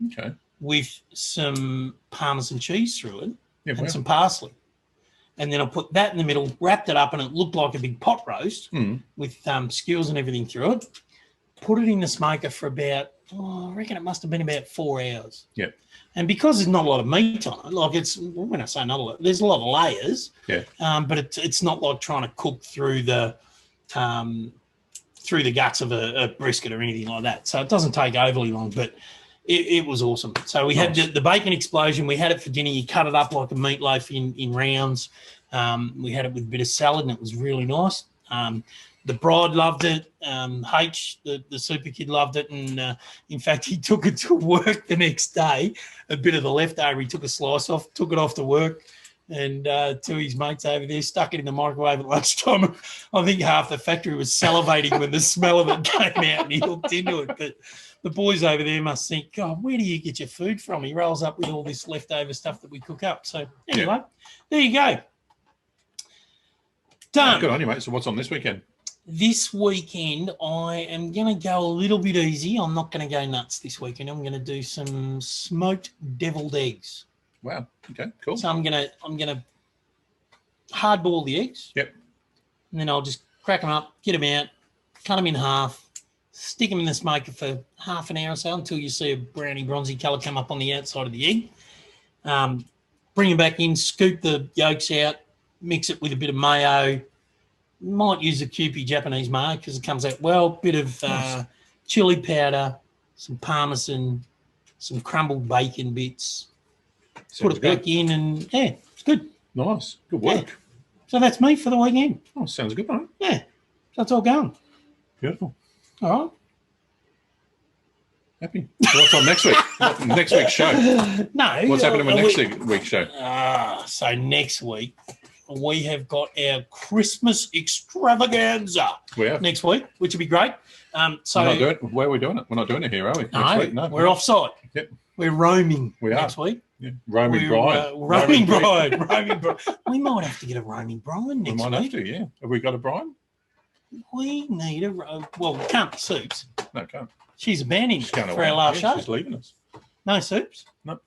Okay. with some Parmesan cheese through it Yeah, and wow. some parsley. And then I put that in the middle, wrapped it up, and it looked like a big pot roast with skewers and everything through it. Put it in the smoker for about, I reckon it must have been about 4 hours. Yep. And because there's not a lot of meat on it, like when I say not a lot, there's a lot of layers. Yeah. But it's not like trying to cook through the guts of a brisket or anything like that. So it doesn't take overly long, but it was awesome. So we had the bacon explosion. We had it for dinner. You cut it up like a meatloaf in rounds. We had it with a bit of salad, and it was really nice. The bride loved it. H, the super kid, loved it. And in fact, he took it to work the next day. A bit of the leftover, he took a slice off, took it off to work. And to his mates over there, stuck it in the microwave at lunchtime. I think half the factory was salivating when the smell of it came out, and he looked into it. But the boys over there must think, God, where do you get your food from? He rolls up with all this leftover stuff that we cook up. So anyway, there you go. Done. Good on you, mate. So what's on this weekend? This weekend, I am going to go a little bit easy. I'm not going to go nuts this weekend. I'm going to do some smoked deviled eggs. Wow. Okay, cool. So I'm gonna hard boil the eggs. Yep. And then I'll just crack them up, get them out, cut them in half, stick them in the smoker for half an hour or so until you see a browny bronzy colour come up on the outside of the egg. Bring them back in, scoop the yolks out, mix it with a bit of mayo. Might use a Kewpie Japanese mayo because it comes out well. Bit of chili powder, some parmesan, some crumbled bacon bits. Put it back in, and it's good. Nice. Good work. Yeah. So that's me for the weekend. Oh, sounds good, mate. Yeah. So that's all going. Beautiful. All right. Happy. So what's on next week? Next week's show? No. What's happening with next week's show? So next week, we have got our Christmas extravaganza next week, which will be great. So We're not doing it. Where are we doing it? We're not doing it here, are we? No, Next week? No, we're off-site. Yep. We're roaming We are. next week. Yeah. Roaming bride. Roaming bride. Roaming bride. We might have to get a roaming bride We next might week. have to, yeah. Have we got a bride? We need well, we can't be Soups. No, can't. She's abandoning She's going for away. our last Yeah, show. she's leaving us. No Soups. No.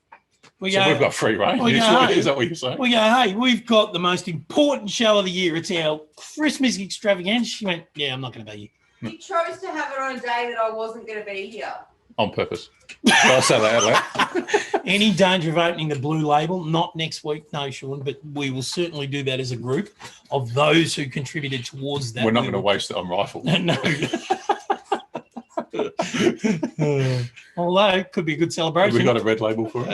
We So go, we've got free reign. we Is go, that- hey. is that what you're saying? we go, hey, we've got the most important show of the year. It's our Christmas extravaganza. She went, yeah, I'm not going to be here. You chose to have it on a day that I wasn't going to be here. On purpose. Did I say that out loud? Any danger of opening the blue label? Not next week, no, Sean, but we will certainly do that as a group of those who contributed towards that. We're not going to waste it on rifles. No. Although it could be a good celebration. Have we got a red label for it?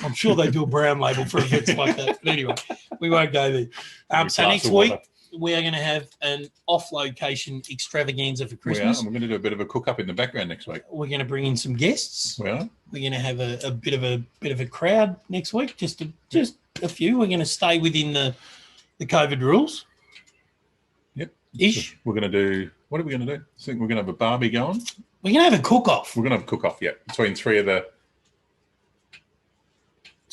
I'm I'm sure they do a brown label for events like that. But anyway, we won't go there. So next week, we are going to have an off-location extravaganza for Christmas. We're going to do a bit of a cook-up in the background next week. We're going to bring in some guests. We are. We're going to have a bit of a crowd next week, just a few. We're going to stay within the COVID rules. Yep. Ish. We're going to do. What are we going to do? I think we're going to have a barbie going. We're going to have a cook-off. We're going to have a cook-off. Yeah, between two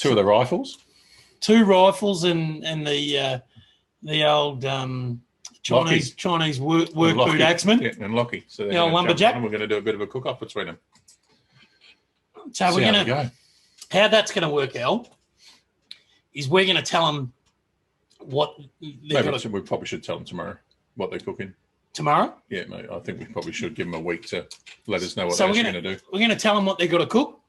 of the rifles. 2 rifles and the old Chinese work boot axeman. Yeah, and Lockie. So the old lumberjack. And we're going to do a bit of a cook-off between them. So we're going to how that's going to work out is we're going to tell them what we probably should tell them tomorrow what they're cooking. Tomorrow? Yeah, mate. I think we probably should give them a week to let us know what they're actually going to do. We're going to tell them what they've got to cook,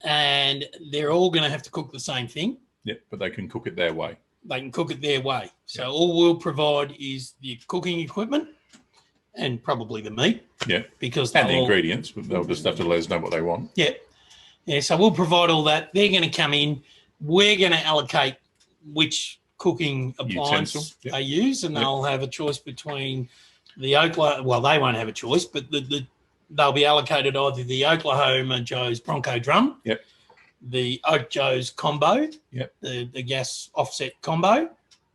and they're all going to have to cook the same thing. Yeah, but they can cook it their way. They can cook it their way. So all we'll provide is the cooking equipment and probably the meat. Yeah. Because and the ingredients. They'll just have to let us know what they want. Yeah. Yeah. So we'll provide all that. They're going to come in. We're going to allocate which cooking appliance they use, and they'll have a choice between the Oklahoma. Well, they won't have a choice, but they'll be allocated either the Oklahoma Joe's Bronco drum. Yep. The Oak Joe's combo, the gas offset combo,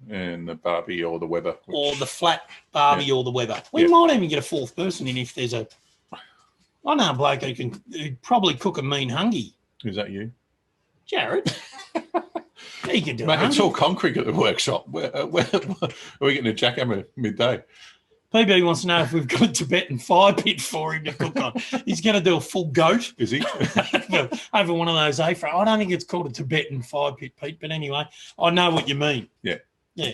and the Barbie or the Weber, or the flat Barbie or the Weber. We might even get a 4th person in if there's I know a bloke who can probably cook a mean hungy. Is that you, Jared? He can do it. It's all concrete at the workshop. Are we getting a jackhammer midday? PB wants to know if we've got a Tibetan fire pit for him to cook on. He's going to do a full goat. Is he? Over one of those Afro. I don't think it's called a Tibetan fire pit, Pete, but anyway, I know what you mean. Yeah. Yeah.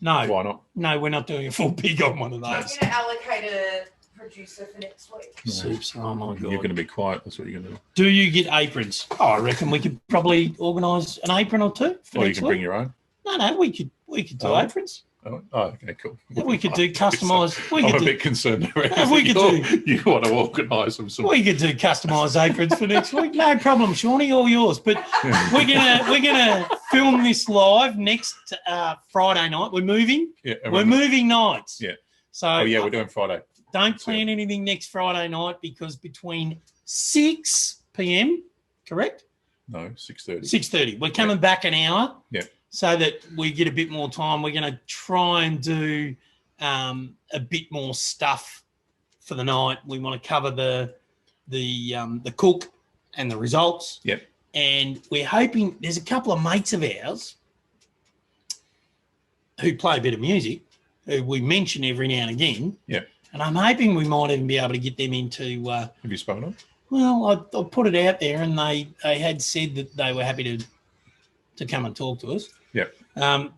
No. Why not? No, we're not doing a full pig on one of those. I'm going to allocate a producer for next week. Soups. Oh, my God. You're going to be quiet. That's what you're going to do. Do you get aprons? Oh, I reckon we could probably organise an apron or 2 for next you can week. Bring your own. No, we could do aprons. Oh, okay, cool. We could do customised. I'm a bit concerned. You want to organise them. We could do customised aprons for next week. No problem, Shawnee, all yours. But we're gonna film this live next Friday night. We're moving. Yeah, we're moving nights. Yeah. So we're doing Friday. Don't plan anything next Friday night because between 6 p.m. correct? No, 6:30. 6:30. We're coming back an hour. Yeah. So that we get a bit more time. We're going to try and do a bit more stuff for the night. We want to cover the cook and the results. Yep. And we're hoping there's a couple of mates of ours who play a bit of music, who we mention every now and again. Yeah. And I'm hoping we might even be able to get them into. Have you spoken on? Well, I put it out there, and they had said that they were happy to come and talk to us. Yeah.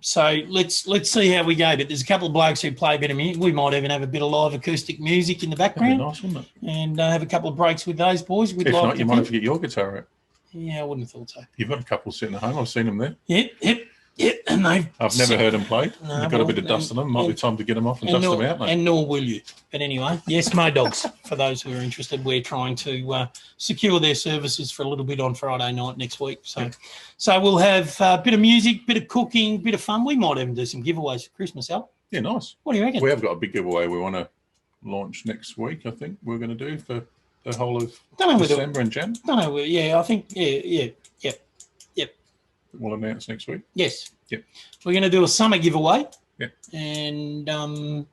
So let's see how we go. But there's a couple of blokes who play a bit of music. We might even have a bit of live acoustic music in the background. That'd be nice, wouldn't it? And have a couple of breaks with those boys. If not, you might have to get your guitar out. Yeah, I wouldn't have thought so. You've got a couple sitting at home. I've seen them there. Yep. And I've never heard them play. No, You've got a bit of dust on them. Might be time to get them off and dust them out, mate. And nor will you. But anyway, yes, Mo Dogs. For those who are interested, we're trying to secure their services for a little bit on Friday night next week. So we'll have a bit of music, bit of cooking, bit of fun. We might even do some giveaways for Christmas, Al. Yeah, nice. What do you reckon? We have got a big giveaway we want to launch next week, I think we're going to do for the whole of December and Jan. I think, Yep. We'll announce next week. Yes. Yep. We're going to do a summer giveaway. Yep. And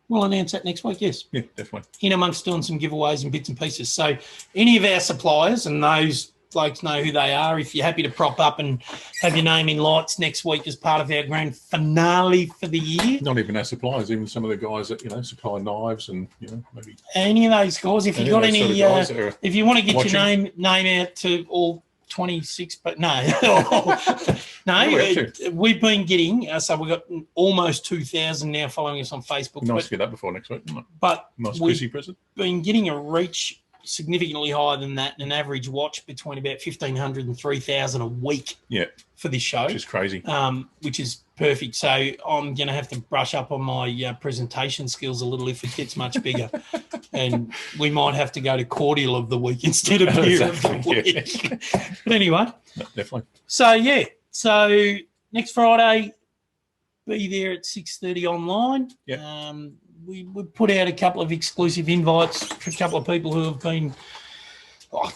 we'll announce that next week, yes. Yeah, definitely. In amongst doing some giveaways and bits and pieces. So any of our suppliers, and those blokes know who they are, if you're happy to prop up and have your name in lights next week as part of our grand finale for the year. Not even our suppliers, even some of the guys that, supply knives and, maybe. Any of those guys, if you've got any, if you want to get watching. your name out to all 26, but no. We've been getting, so we've got almost 2,000 now following us on Facebook. Nice to get that before next week, isn't it? But nice Chrissy present. Been getting a reach significantly higher than that, an average watch between about 1,500 and 3,000 a week for this show. Which is crazy. Which is perfect. So I'm going to have to brush up on my presentation skills a little if it gets much bigger. And we might have to go to cordial of the week instead of beer of the week. But anyway, No, definitely. So yeah, so next Friday, be there at 6:30 online. Yep. We put out a couple of exclusive invites for a couple of people who have been, I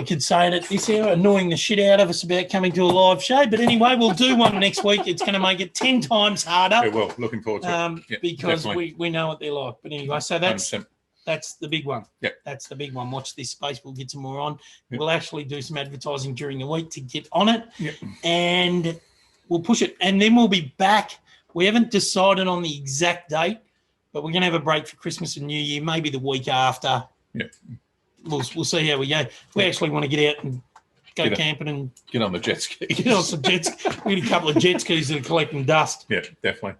could say it at this hour, annoying the shit out of us about coming to a live show. But anyway, we'll do one next week. It's going to make it 10 times harder. Yeah, well, looking forward to it. Yep, because definitely. we know what they're like. But anyway, so that's 100%. that's the big one. Yep. That's the big one. Watch this space. We'll get some more on. Yep. We'll actually do some advertising during the week to get on it. Yep. And we'll push it. And then we'll be back. We haven't decided on the exact date, but we're going to have a break for Christmas and New Year, maybe the week after. Yeah. We'll see how we go. We actually want to get out and go camping and get on the jet ski. Get on some jet skis. We need a couple of jet skis that are collecting dust. Yeah, definitely.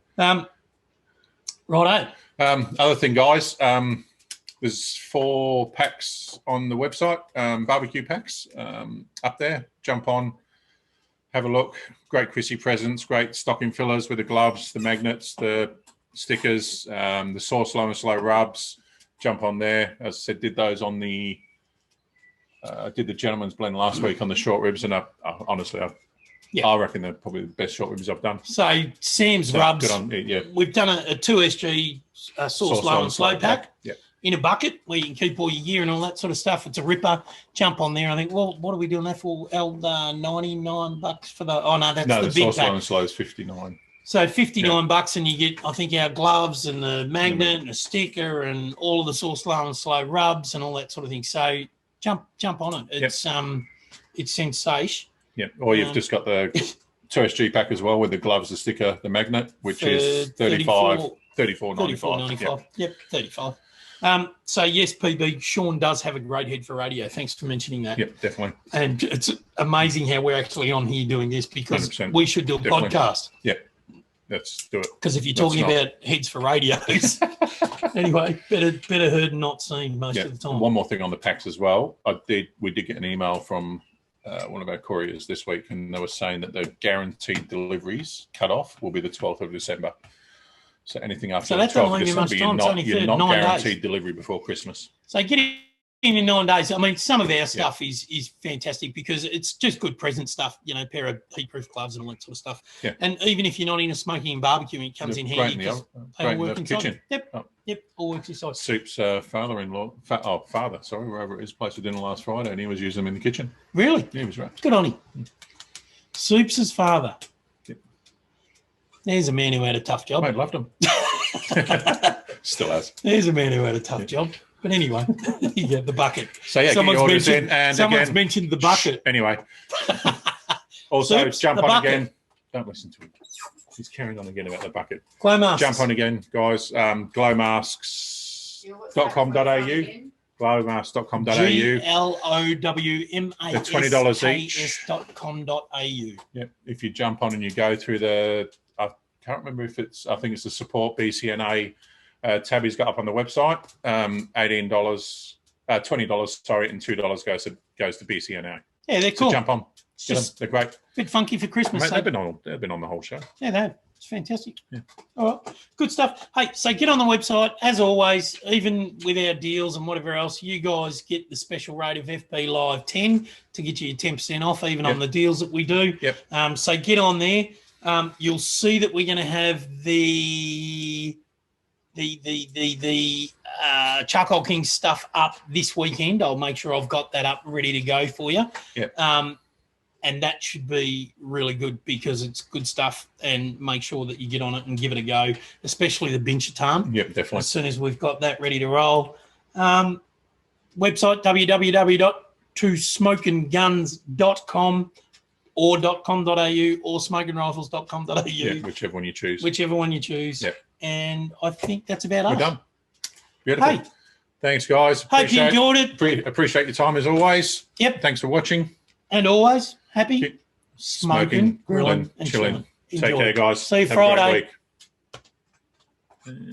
Righto. Other thing, guys, there's 4 packs on the website, barbecue packs up there. Jump on, have a look. Great Chrissy presents, great stocking fillers with the gloves, the magnets, the stickers, the sauce low and slow rubs. Jump on there. As I said, did those on the I did the gentleman's blend last week on the short ribs, and honestly, I reckon they're probably the best short ribs I've done. So Sam's rubs. Good on, yeah. We've done a 2SG sauce low and slow pack. Yeah. In a bucket where you can keep all your gear and all that sort of stuff. It's a ripper. Jump on there. I think, well, what are we doing that for? $99 for the. Oh no, that's the big sauce pack. low and slow is $59. So $59, and you get, I think, our gloves and the magnet and the sticker and all of the sauce low and slow rubs and all that sort of thing. So jump on it. It's sensation. Yeah. Or you've just got the 2SG pack as well with the gloves, the sticker, the magnet, which is $34.95. Yep, 35. So yes, PB, Sean does have a great head for radio. Thanks for mentioning that. Yep, definitely. And it's amazing how we're actually on here doing this, because 100%. we should do a podcast. Yep, let's do it. Because if you're talking about heads for radios, anyway, better heard and not seen most of the time. One more thing on the packs as well. We did get an email from one of our couriers this week, and they were saying that the guaranteed deliveries cut off will be the 12th of December. So anything after the 12th of December, you're not guaranteed delivery before Christmas. So get it in 9 days. I mean, some of our stuff is fantastic because it's just good present stuff, pair of heat-proof gloves and all that sort of stuff. Yeah. And even if you're not into smoking and barbecuing, it comes in handy because they all work inside. Kitchen. Yep, all works inside. Soup's father-in-law, we were over at his place for dinner last Friday, and he was using them in the kitchen. Really? Yeah, he was right. Good on him. Soup's father. Yep. There's a man who had a tough job. Mate, loved him. Still has. There's a man who had a tough job. But anyway, yeah, the bucket. So yeah, someone's mentioned the bucket. Anyway. Also, Soups, jump the on bucket. again. Don't listen to him. He's carrying on again about the bucket. Glow masks. Jump on again, guys. Glowmasks.com.au. Glowmasks.com.au. GLOWMASKS.com.au. They're $20 each. Yep. If you jump on and you go through I can't remember if I think it's the support BCNA tab he's got up on the website. $18, $20, and $2 goes to BCNA. Yeah, they're cool. So jump on. They're great. A bit funky for Christmas. Mate, they've been on the whole show. Yeah, they have. It's fantastic. Yeah. All right. Good stuff. Hey, so get on the website. As always, even with our deals and whatever else, you guys get the special rate of FB Live 10 to get you your 10% off, even on the deals that we do. Yep. So get on there. You'll see that we're going to have the Charcoal King stuff up this weekend. I'll make sure I've got that up ready to go for you. Yep. And that should be really good because it's good stuff, and make sure that you get on it and give it a go, especially the Binchatan. Yep, definitely. As soon as we've got that ready to roll. Website, www.smokingguns.com or .com.au or smokingrifles.com.au. Yeah, whichever one you choose. Whichever one you choose. Yep. And I think that's about us. We're done. Beautiful. Hey. Thanks, guys. Hope you enjoyed it. Appreciate your time as always. Yep. Thanks for watching. And always, happy smoking, grilling, and chilling. Take care, guys. See you Have Friday. a great week.